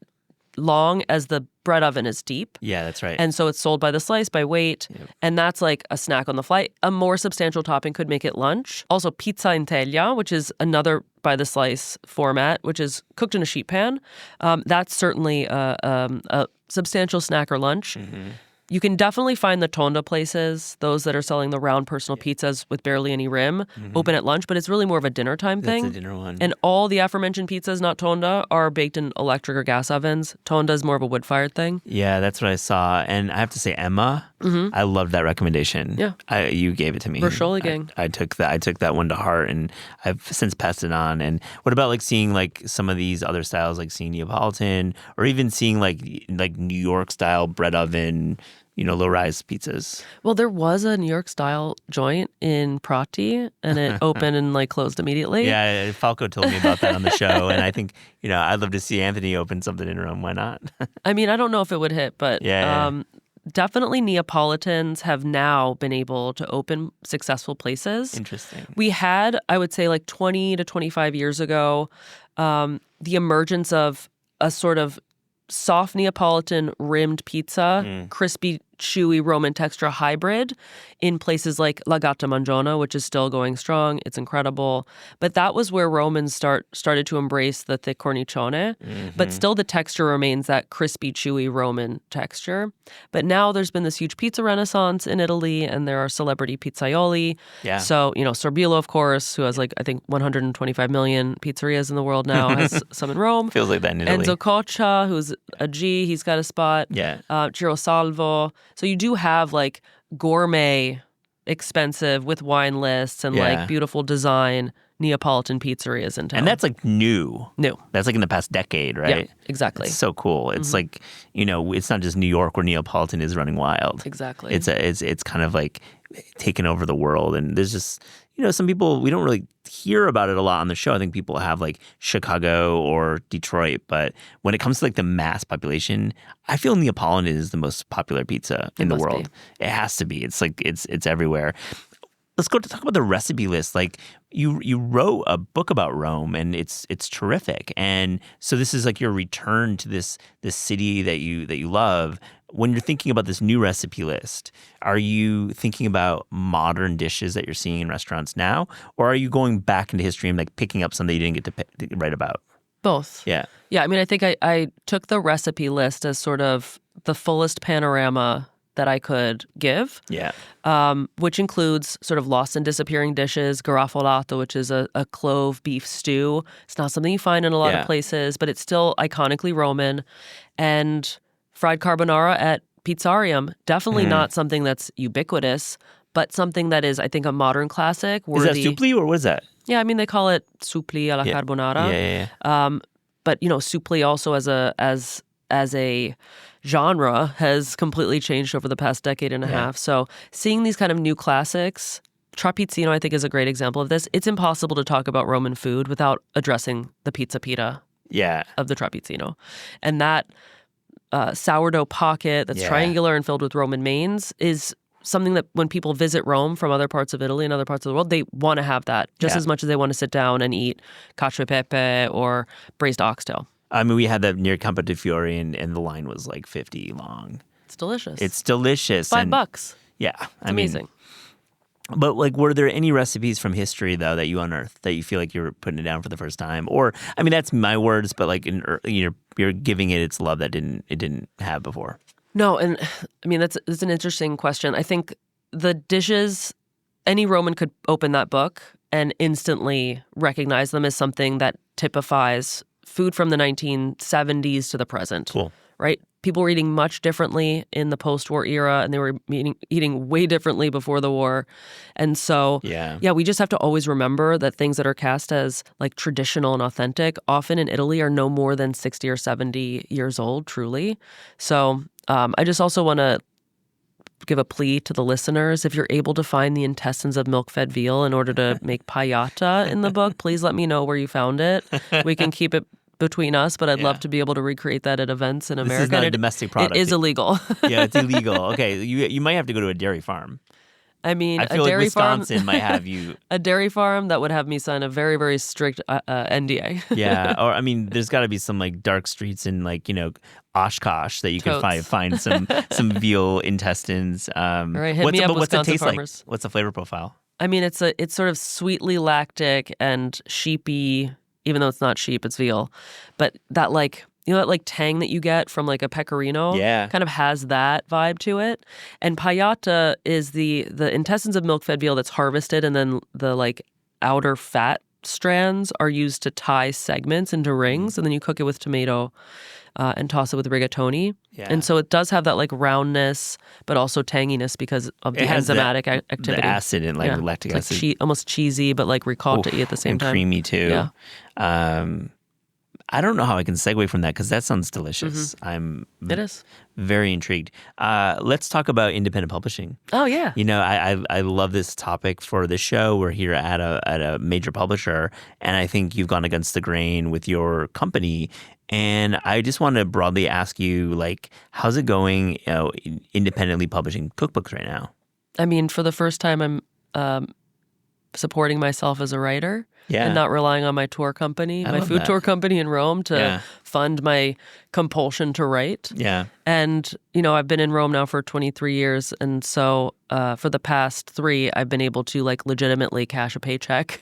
long as the bread oven is deep. Yeah, that's right. And so it's sold by the slice, by weight, and that's like a snack on the fly. A more substantial topping could make it lunch. Also, pizza in teglia, which is another by the slice format, which is cooked in a sheet pan. That's certainly a substantial snack or lunch. You can definitely find the tonda places, those that are selling the round personal pizzas with barely any rim, open at lunch, but it's really more of a dinner time thing. That's a dinner one. And all the aforementioned pizzas, not tonda, are baked in electric or gas ovens. Tonda is more of a wood-fired thing. Yeah, that's what I saw. And I have to say, Emma, I loved that recommendation. Yeah. You gave it to me. Roscioli gang. I took that one to heart, and I've since passed it on. And what about like seeing like some of these other styles, like seeing Neapolitan, or even seeing like New York style bread oven, low-rise pizzas? Well, there was a New York style joint in Prati, and it opened and like closed immediately. Yeah, Falco told me about that on the show, and I think I'd love to see Anthony open something in Rome. Why not? I mean, I don't know if it would hit, but definitely Neapolitans have now been able to open successful places. Interesting. We had, I would say, like 20 to 25 years ago, the emergence of a sort of soft Neapolitan rimmed pizza, crispy, chewy Roman texture hybrid in places like La Gatta Mangiona, which is still going strong. It's incredible. But that was where Romans started to embrace the thick cornicione. But still the texture remains that crispy, chewy Roman texture. But now there's been this huge pizza renaissance in Italy, and there are celebrity pizzaioli. Yeah. So, Sorbilo, of course, who has like, I think 125 million pizzerias in the world now, has some in Rome. Feels like that in Italy. Enzo Coccia, who's a G, he's got a spot. Yeah. Ciro Salvo. So you do have like gourmet, expensive with wine lists and like beautiful design Neapolitan pizzerias in town. And that's like new. New. That's like in the past decade, right? Yeah, exactly. It's so cool. It's like, it's not just New York where Neapolitan is running wild. Exactly. It's kind of like taken over the world. And there's just, some people, we don't really hear about it a lot on the show. I think people have like Chicago or Detroit. But when it comes to like the mass population, I feel Neapolitan is the most popular pizza in the world. It has to be. It's like, it's everywhere. Let's go to talk about the recipe list. Like you wrote a book about Rome, and it's terrific. And so this is like your return to this city that you love. When you're thinking about this new recipe list, are you thinking about modern dishes that you're seeing in restaurants now, or are you going back into history and like picking up something you didn't get to write about? Both. Yeah. Yeah. I mean, I think I took the recipe list as sort of the fullest panorama that I could give. Yeah. Which includes sort of lost and disappearing dishes, garofolato, which is a clove beef stew. It's not something you find in a lot of places, but it's still iconically Roman. And fried carbonara at Pizzarium, definitely not something that's ubiquitous, but something that is, I think, a modern classic. Worthy. Is that supli or what is that? Yeah, I mean, they call it supli alla carbonara. Yeah. But, supli also as a genre has completely changed over the past decade and a half. So seeing these kind of new classics, Trapezzino, I think, is a great example of this. It's impossible to talk about Roman food without addressing the pizza pita of the Trapezzino. And that sourdough pocket that's triangular and filled with Roman mains is something that when people visit Rome from other parts of Italy and other parts of the world, they want to have that just as much as they want to sit down and eat cacio e pepe or braised oxtail. I mean, we had that near Campo de Fiore, and the line was like 50 long. It's delicious. It's delicious. $5. Yeah. It's amazing. But like, were there any recipes from history though that you unearthed that you feel like you're putting it down for the first time? Or, I mean, that's my words, but like you're giving it its love that it didn't have before. No, and I mean, that's an interesting question. I think the dishes, any Roman could open that book and instantly recognize them as something that typifies food from the 1970s to the present. Cool. Right? People were eating much differently in the post-war era, and they were eating way differently before the war. And so, we just have to always remember that things that are cast as like traditional and authentic, often in Italy are no more than 60 or 70 years old, truly. So I just also want to give a plea to the listeners. If you're able to find the intestines of milk-fed veal in order to make paillata in the book, please let me know where you found it. We can keep it between us, but I'd love to be able to recreate that at events in America. This is not a domestic product. It is illegal. Yeah, it's illegal. Okay, you might have to go to a dairy farm. I mean, I feel a dairy like Wisconsin might have you. A dairy farm that would have me sign a very, very strict NDA. Yeah, or I mean, there's got to be some like dark streets in like Oshkosh that you can find some veal intestines. All right, hit me up, what's it Wisconsin taste farmers. like? What's the flavor profile? I mean, it's sort of sweetly lactic and sheepy, even though it's not sheep, it's veal. But that that like tang that you get from like a pecorino kind of has that vibe to it. And paillata is the intestines of milk-fed veal that's harvested, and then the like outer fat strands are used to tie segments into rings, and then you cook it with tomato and toss it with rigatoni. Yeah. And so it does have that like roundness, but also tanginess because of the enzymatic activity. The acid and like lactic acid. Like almost cheesy, but like ricotta-y at the same time. And creamy too. Yeah. I don't know how I can segue from that because that sounds delicious. It is. Very intrigued. Let's talk about independent publishing. Oh, yeah. I love this topic for this show. We're here at a major publisher, and I think you've gone against the grain with your company. And I just want to broadly ask you, like, how's it going independently publishing cookbooks right now? I mean, for the first time, I'm supporting myself as a writer. Yeah. And not relying on my tour company, my food tour company in Rome to fund my compulsion to write. Yeah. And, I've been in Rome now for 23 years. And so for the past 3, I've been able to like legitimately cash a paycheck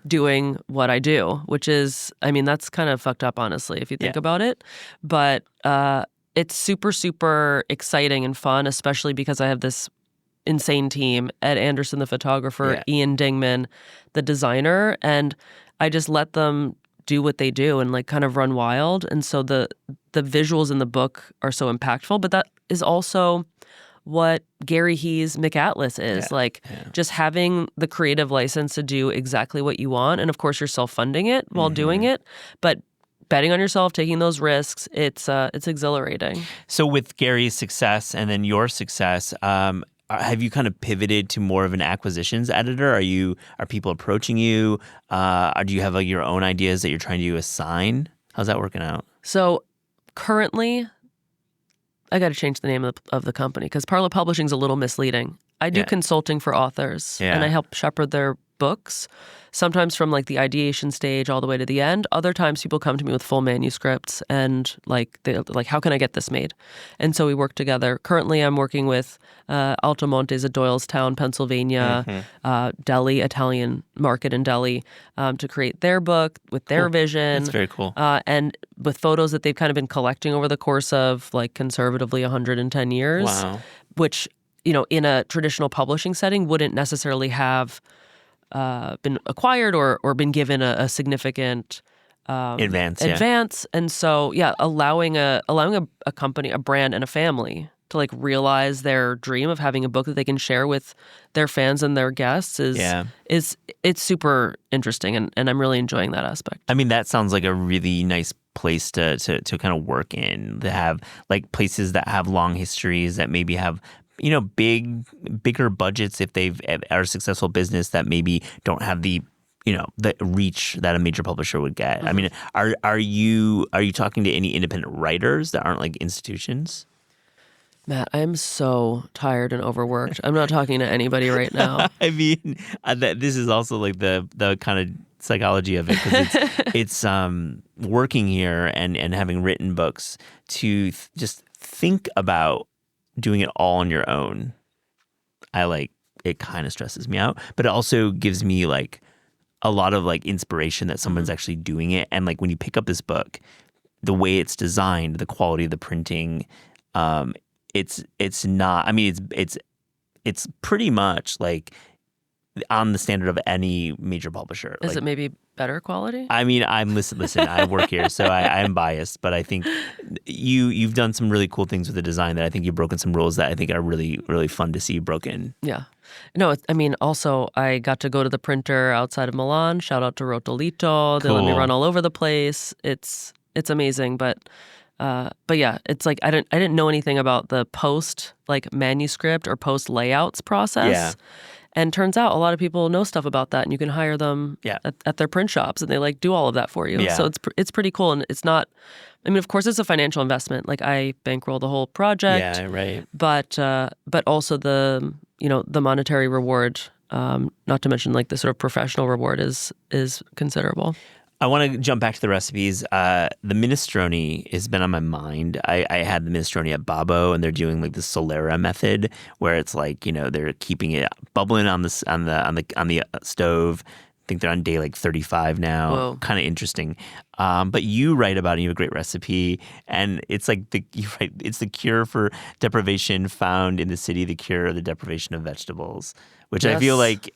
doing what I do, which is, I mean, that's kind of fucked up, honestly, if you think about it. But it's super, super exciting and fun, especially because I have this insane team, Ed Anderson, the photographer, Ian Dingman, the designer, and I just let them do what they do and like kind of run wild. And so the visuals in the book are so impactful, but that is also what Gary Hee's McAtlas is just having the creative license to do exactly what you want. And of course you're self-funding it while doing it, but betting on yourself, taking those risks, it's exhilarating. So with Gary's success and then your success, have you kind of pivoted to more of an acquisitions editor? Are people approaching you? Do you have like your own ideas that you're trying to assign? How's that working out? So currently, I got to change the name of the company because Parla Publishing is a little misleading. I do consulting for authors and I help shepherd their books, sometimes from like the ideation stage all the way to the end. Other times people come to me with full manuscripts and they're like, how can I get this made? And so we work together. Currently I'm working with Altomontes at Doylestown, Pennsylvania, Delhi, Italian market in Delhi, to create their book with their vision. That's very cool. And with photos that they've kind of been collecting over the course of like conservatively 110 years. Wow. Which, in a traditional publishing setting wouldn't necessarily have been acquired or been given a significant advance. And so, allowing a company, a brand, and a family to like realize their dream of having a book that they can share with their fans and their guests is it's super interesting, and I'm really enjoying that aspect. I mean, that sounds like a really nice place to kind of work in, to have like places that have long histories that maybe have bigger budgets if they are a successful business that maybe don't have the the reach that a major publisher would get. Mm-hmm. I mean, are you talking to any independent writers that aren't like institutions? Matt, I'm so tired and overworked. I'm not talking to anybody right now. I mean, this is also like the kind of psychology of it, because it's working here and having written books to just think about doing it all on your own. It kind of stresses me out, but it also gives me like a lot of like inspiration that someone's actually doing it. And like when you pick up this book, the way it's designed, the quality of the printing, it's not, I mean, it's pretty much like on the standard of any major publisher. Is it maybe better quality? I mean, listen, I work here, so I am biased, but I think you've done some really cool things with the design that I think you've broken some rules that I think are really, really fun to see broken. Yeah. No, I mean, also, I got to go to the printer outside of Milan. Shout out to Rotolito. They let me run all over the place. It's amazing, but But yeah, it's like I didn't know anything about the post like manuscript or post layouts process. Yeah. And turns out a lot of people know stuff about that, and you can hire them Yeah. at their print shops, and they like do all of that for you. Yeah. So it's pretty cool, and it's not. I mean, of course, it's a financial investment. Like I bankroll the whole project. Yeah, right. But also the the monetary reward, not to mention like the sort of professional reward is considerable. I want to jump back to the recipes. The minestrone has been on my mind. I had the minestrone at Babbo, and they're doing like the Solera method, where it's like they're keeping it bubbling on the stove. I think they're on day like 35 now. Whoa. Kind of interesting. But you write about it. You have a great recipe, and it's like it's the cure for deprivation found in the city, the cure of the deprivation of vegetables, which I feel Yes. like.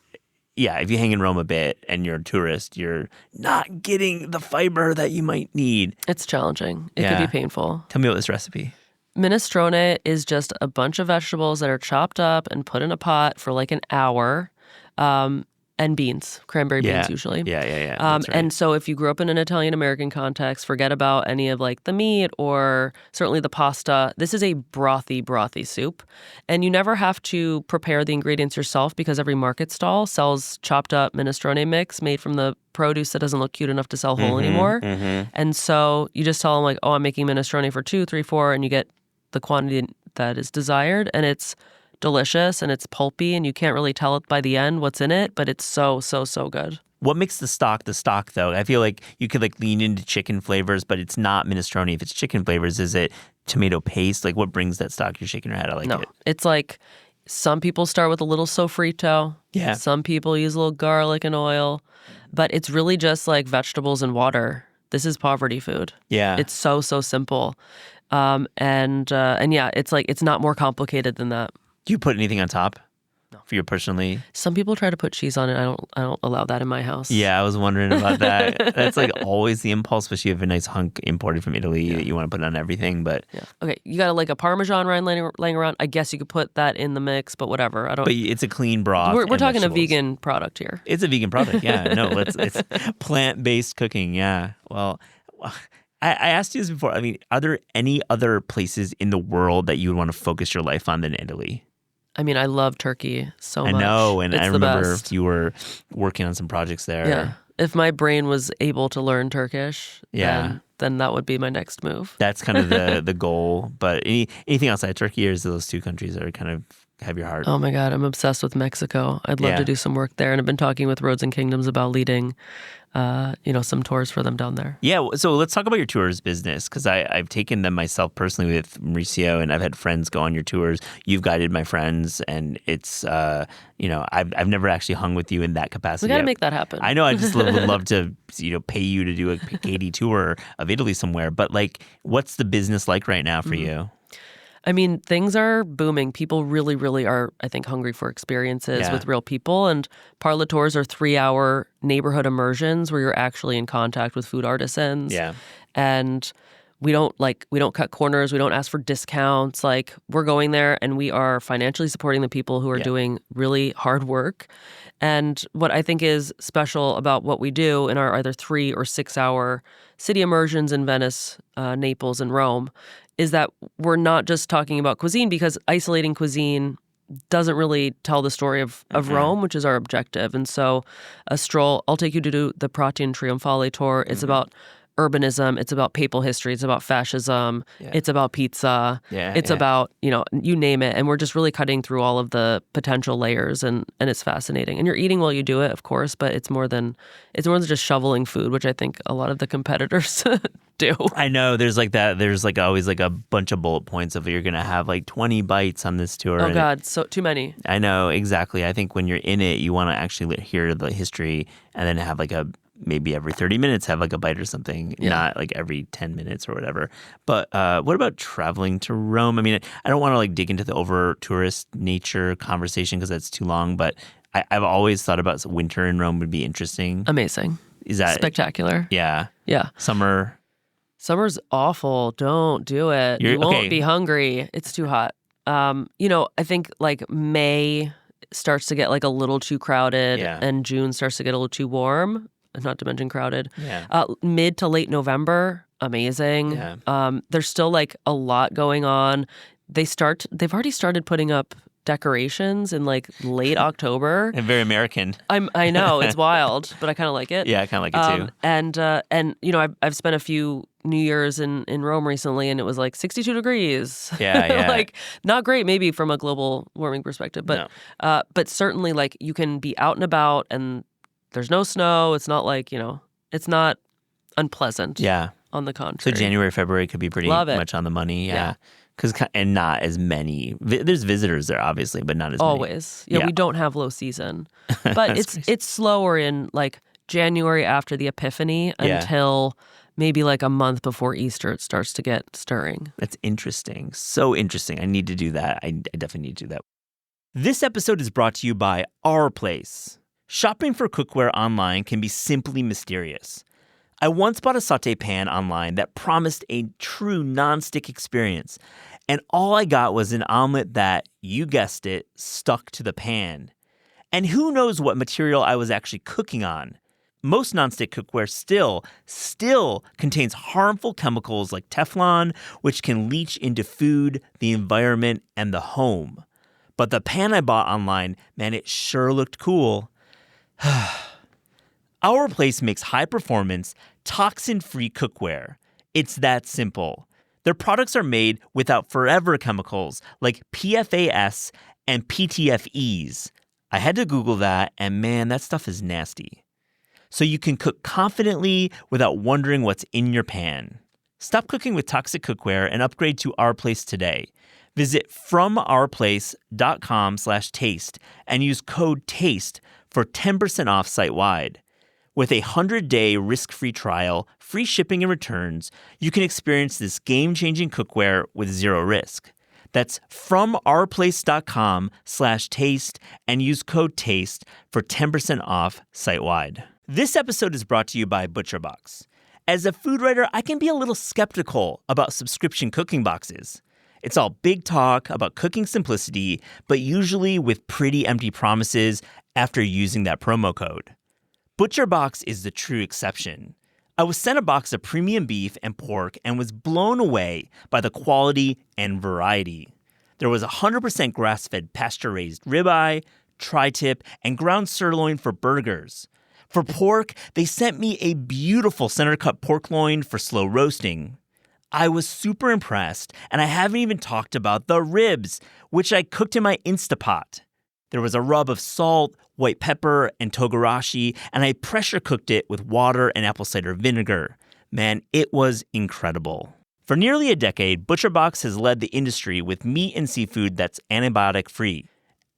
Yeah, if you hang in Rome a bit and you're a tourist, you're not getting the fiber that you might need. It's challenging. It Yeah. can be painful. Tell me about this recipe. Minestrone is just a bunch of vegetables that are chopped up and put in a pot for like an hour, and beans, cranberry beans usually. Yeah. That's right. And so if you grew up in an Italian-American context, forget about any of like the meat or certainly the pasta. This is a brothy soup. And you never have to prepare the ingredients yourself because every market stall sells chopped up minestrone mix made from the produce that doesn't look cute enough to sell whole anymore. And so you just tell them like, oh, I'm making minestrone for 2, 3, 4, and you get the quantity that is desired. And it's delicious and it's pulpy and you can't really tell it by the end what's in it, but it's so good. What makes the stock though? I feel like you could like lean into chicken flavors, but it's not minestrone. If it's chicken flavors, is it tomato paste? Like what brings that stock? You're shaking your head. I like No, it. it's like some people start with a little sofrito. Yeah. Some people use a little garlic and oil, but it's really just like vegetables and water. This is poverty food. Yeah. It's so simple. And yeah, it's like it's not more complicated than that. Do you put anything on top? No. For you personally? Some people try to put cheese on it. I don't allow that in my house. Yeah, I was wondering about that. That's like always the impulse, especially if you have a nice hunk imported from Italy that you want to put on everything. But Yeah. Okay, you got like a Parmesan rind laying around. I guess you could put that in the mix, but whatever. but it's a clean broth. We're and talking vegetables. a vegan product here. It's a vegan product. Yeah, no, it's plant-based cooking. Yeah. Well, I asked you this before. I mean, are there any other places in the world that you would want to focus your life on than Italy? I mean, I love Turkey so much. I know, and It's I the remember best. you were working on some projects there. Yeah. If my brain was able to learn Turkish, then that would be my next move. That's kind of the goal. But anything outside Turkey, or is those two countries that are kind of have your heart? Oh my God, I'm obsessed with Mexico. I'd love Yeah. to do some work there, and I've been talking with Roads and Kingdoms about leading, some tours for them down there. Yeah, so let's talk about your tours business, because I've taken them myself personally with Mauricio, and I've had friends go on your tours. You've guided my friends, and it's I've never actually hung with you in that capacity. We got to make that happen. I know. I just would love to pay you to do a Katie tour of Italy somewhere. But like, what's the business like right now for you? I mean, things are booming. People really, really are, I think, hungry for experiences Yeah. with real people. And Parla tours are 3-hour neighborhood immersions where you're actually in contact with food artisans. Yeah. And we don't cut corners. We don't ask for discounts. Like, we're going there and we are financially supporting the people who are doing really hard work. And what I think is special about what we do in our either 3 or 6-hour city immersions in Venice, Naples, and Rome is that we're not just talking about cuisine, because isolating cuisine doesn't really tell the story of Rome, which is our objective. And so a stroll, I'll take you to do the Prati Trionfale tour. It's about urbanism. It's about papal history. It's about fascism. Yeah. It's about pizza. Yeah, It's yeah. about, you name it. And we're just really cutting through all of the potential layers, and it's fascinating. And you're eating while you do it, of course, but it's more than just shoveling food, which I think a lot of the competitors do. I know there's like that. There's like always like a bunch of bullet points of you're gonna have like 20 bites on this tour. Oh and God, so too many. I know, exactly. I think when you're in it, you want to actually hear the history and then have like maybe every 30 minutes have like a bite or something, not like every 10 minutes or whatever. But what about traveling to Rome? I mean, I don't want to like dig into the over tourist nature conversation because that's too long, but I've always thought about winter in Rome would be interesting. Amazing. Is that Spectacular. Yeah. Yeah. Summer's awful. Don't do it. You won't be hungry. It's too hot. I think like May starts to get like a little too crowded, and June starts to get a little too warm. not to mention crowded. Yeah. Mid to late November, amazing. Yeah. There's still like a lot going on. They've already started putting up decorations in like late October. And very American. I know, it's wild, but I kind of like it. Yeah, I kind of like it too. And you know, I've spent a few New Year's in Rome recently, and it was like 62 degrees. Yeah. Like not great, maybe from a global warming perspective, but but certainly like you can be out and about, and there's no snow. It's not like, you know, it's not unpleasant. Yeah. On the contrary. So January, February could be pretty much on the money. Yeah. And not as many. There's visitors there, obviously, but not as many. Always. Yeah, we don't have low season. But it's slower in like January after the Epiphany until maybe like a month before Easter it starts to get stirring. That's interesting. So interesting. I need to do that. I definitely need to do that. This episode is brought to you by Our Place. Shopping for cookware online can be simply mysterious. I once bought a sauté pan online that promised a true non-stick experience, and all I got was an omelet that, you guessed it, stuck to the pan. And who knows what material I was actually cooking on. Most nonstick cookware still contains harmful chemicals like Teflon, which can leach into food, the environment, and the home. But the pan I bought online, man, it sure looked cool. Our Place makes high-performance, toxin-free cookware. It's that simple. Their products are made without forever chemicals like PFAS and PTFEs. I had to Google that, and man, that stuff is nasty. So you can cook confidently without wondering what's in your pan. Stop cooking with toxic cookware and upgrade to Our Place today. Visit FromOurPlace.com/taste and use code TASTE for 10% off site-wide. With a 100-day risk-free trial, free shipping and returns, you can experience this game-changing cookware with zero risk. That's FromOurPlace.com/taste and use code TASTE for 10% off site-wide. This episode is brought to you by ButcherBox. As a food writer, I can be a little skeptical about subscription cooking boxes. It's all big talk about cooking simplicity, but usually with pretty empty promises after using that promo code. ButcherBox is the true exception. I was sent a box of premium beef and pork and was blown away by the quality and variety. There was 100% grass-fed pasture-raised ribeye, tri-tip, and ground sirloin for burgers. For pork, they sent me a beautiful center-cut pork loin for slow roasting. I was super impressed, and I haven't even talked about the ribs, which I cooked in my Instapot. There was a rub of salt, white pepper, and togarashi, and I pressure cooked it with water and apple cider vinegar. Man, it was incredible. For nearly a decade, ButcherBox has led the industry with meat and seafood that's antibiotic-free.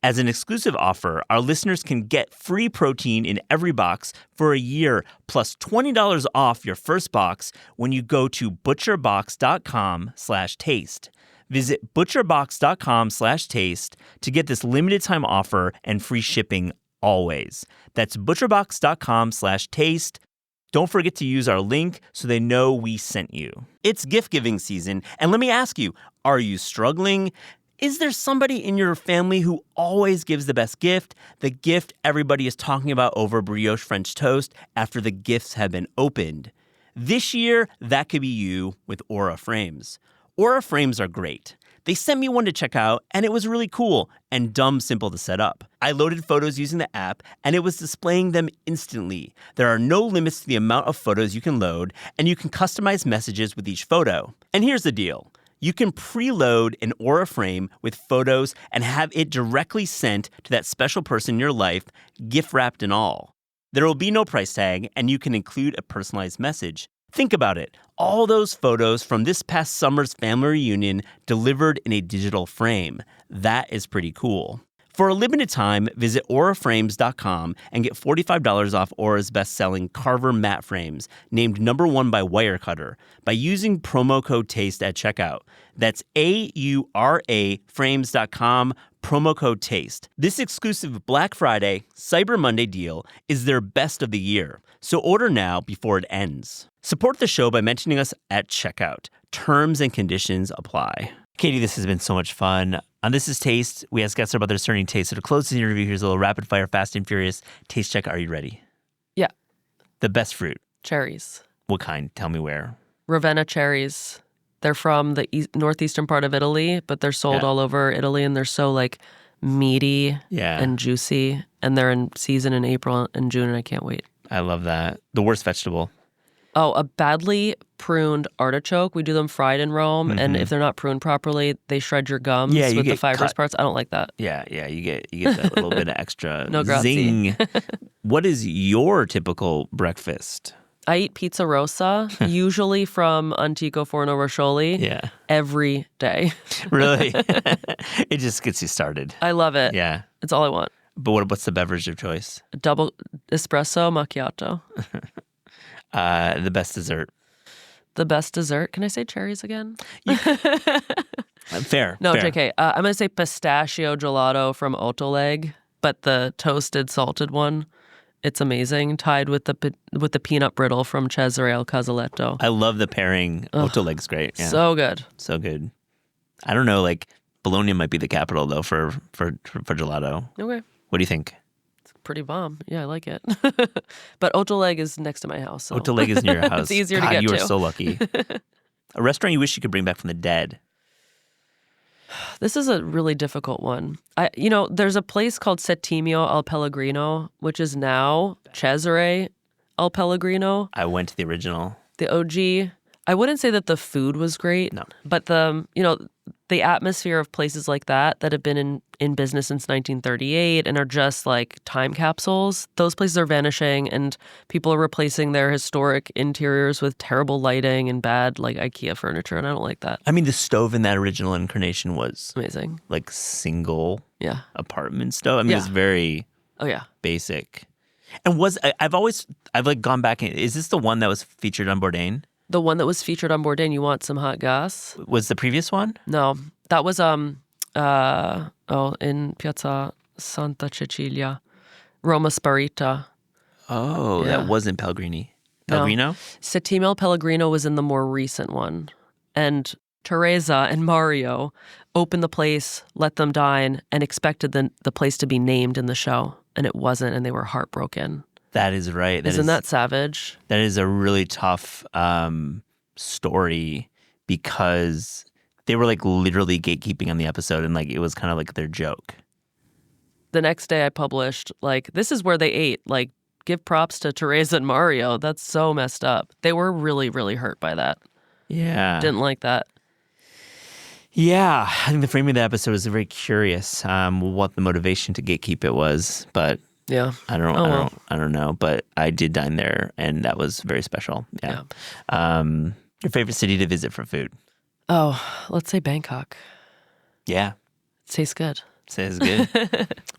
As an exclusive offer, our listeners can get free protein in every box for a year, plus $20 off your first box when you go to butcherbox.com/taste. Visit butcherbox.com/taste to get this limited time offer and free shipping always. That's butcherbox.com/taste. Don't forget to use our link so they know we sent you. It's gift giving season, and let me ask you, are you struggling? Is there somebody in your family who always gives the best gift, the gift everybody is talking about over brioche French toast after the gifts have been opened? This year, that could be you with Aura Frames. Aura Frames are great. They sent me one to check out, and it was really cool and dumb simple to set up. I loaded photos using the app, and it was displaying them instantly. There are no limits to the amount of photos you can load, and you can customize messages with each photo. And here's the deal. You can preload an Aura frame with photos and have it directly sent to that special person in your life, gift wrapped and all. There will be no price tag, and you can include a personalized message. Think about it. All those photos from this past summer's family reunion delivered in a digital frame. That is pretty cool. For a limited time, visit auraframes.com and get $45 off Aura's best-selling Carver matte frames, named #1 by Wirecutter, by using promo code TASTE at checkout. That's AURA frames.com, promo code TASTE. This exclusive Black Friday, Cyber Monday deal is their best of the year, so order now before it ends. Support the show by mentioning us at checkout. Terms and conditions apply. Katie, this has been so much fun. On This Is Taste, we ask guests about their discerning taste. So to close this interview, here's a little rapid fire, fast and furious taste check. Are you ready? Yeah. The best fruit. Cherries. What kind? Tell me where. Ravenna cherries. They're from the northeastern part of Italy, but they're sold all over Italy, and they're so like meaty and juicy. And they're in season in April and June, and I can't wait. I love that. The worst vegetable. Oh, a badly pruned artichoke. We do them fried in Rome, and if they're not pruned properly, they shred your gums with the fibrous parts. I don't like that. Yeah, you get that little bit of extra No grazie. zing. What is your typical breakfast? I eat pizza rosa, usually from Antico Forno Roscioli, every day. Really? It just gets you started. I love it. Yeah. It's all I want. But what's the beverage of choice? Double espresso macchiato. The best dessert. The best dessert. Can I say cherries again? Fair. No, fair. JK. I'm going to say pistachio gelato from Otoleg, but the toasted salted one. It's amazing, tied with the peanut brittle from Cesare al Casaletto. I love the pairing. Otoleg's great. Yeah. So good. So good. I don't know, like Bologna might be the capital though for gelato. Okay. What do you think? It's pretty bomb. Yeah, I like it. But Otoleg is next to my house. So. Otoleg is near your house. It's easier to get you to. are so lucky. A restaurant you wish you could bring back from the dead. This is a really difficult one. There's a place called Settimio al Pellegrino, which is now Cesare al Pellegrino. I went to the original. The OG. I wouldn't say that the food was great. No. But the atmosphere of places like that have been in business since 1938 and are just like time capsules, those places are vanishing and people are replacing their historic interiors with terrible lighting and bad like IKEA furniture, and I don't like that. I mean, the stove in that original incarnation was Amazing. like single apartment stove. I mean, it's very basic. And I've like gone back and is this the one that was featured on Bourdain? The one that was featured on Bourdain, you want some hot gas? Was the previous one? No, that was in Piazza Santa Cecilia, Roma Sparita. Oh, that wasn't Pellegrini. Pellegrino? No. Settimio Pellegrino was in the more recent one. And Teresa and Mario opened the place, let them dine, and expected the place to be named in the show. And it wasn't, and they were heartbroken. That is right. Isn't that savage? That is a really tough story because they were like literally gatekeeping on the episode and like it was kind of like their joke. The next day I published, like, this is where they ate. Like, give props to Teresa and Mario. That's so messed up. They were really, really hurt by that. Yeah. Didn't like that. Yeah. I think the framing of the episode was very curious what the motivation to gatekeep it was, but yeah. I don't know, but I did dine there, and that was very special. Yeah. Your favorite city to visit for food? Oh, let's say Bangkok. Yeah. It tastes good. Tastes good.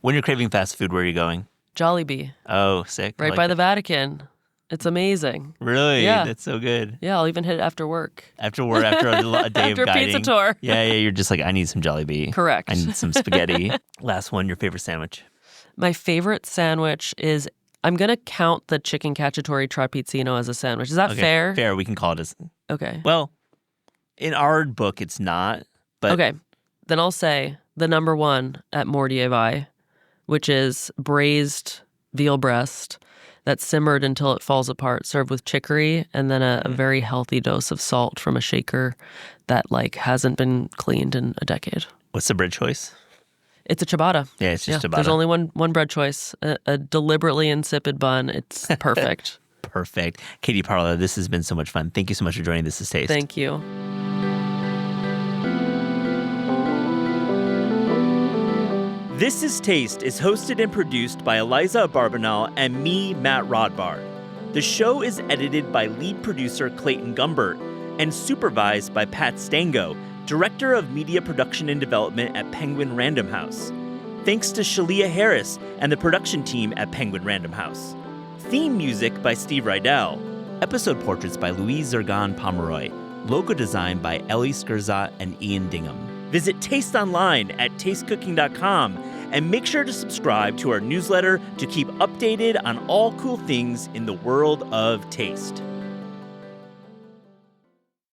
When you're craving fast food, where are you going? Jollibee. Oh, sick. Right by the Vatican. It's amazing. Really? Yeah. That's so good. Yeah, I'll even hit it after work. After work, after a day after of guiding. pizza tour. Yeah, you're just like, I need some Jollibee. Correct. I need some spaghetti. Last one, your favorite sandwich? My favorite sandwich is, I'm going to count the chicken cacciatore trapezzino as a sandwich. Is that fair? Fair. We can call it as... Okay. Well, in our book, it's not, but... Okay. Then I'll say the number one at Mordievi, which is braised veal breast that's simmered until it falls apart, served with chicory, and then a very healthy dose of salt from a shaker that like hasn't been cleaned in a decade. What's the bread choice? It's a ciabatta. Yeah, it's just ciabatta. There's only one bread choice, a deliberately insipid bun. It's perfect. Perfect. Katie Parla, this has been so much fun. Thank you so much for joining This Is Taste. Thank you. This Is Taste is hosted and produced by Aliza Barbanel and me, Matt Rodbard. The show is edited by lead producer Clayton Gumbert and supervised by Pat Stango, Director of Media Production and Development at Penguin Random House. Thanks to Shalia Harris and the production team at Penguin Random House. Theme music by Steve Rydell. Episode portraits by Louise Zergan Pomeroy. Logo design by Ellie Skirzat and Ian Dingham. Visit Taste online at tastecooking.com and make sure to subscribe to our newsletter to keep updated on all cool things in the world of taste.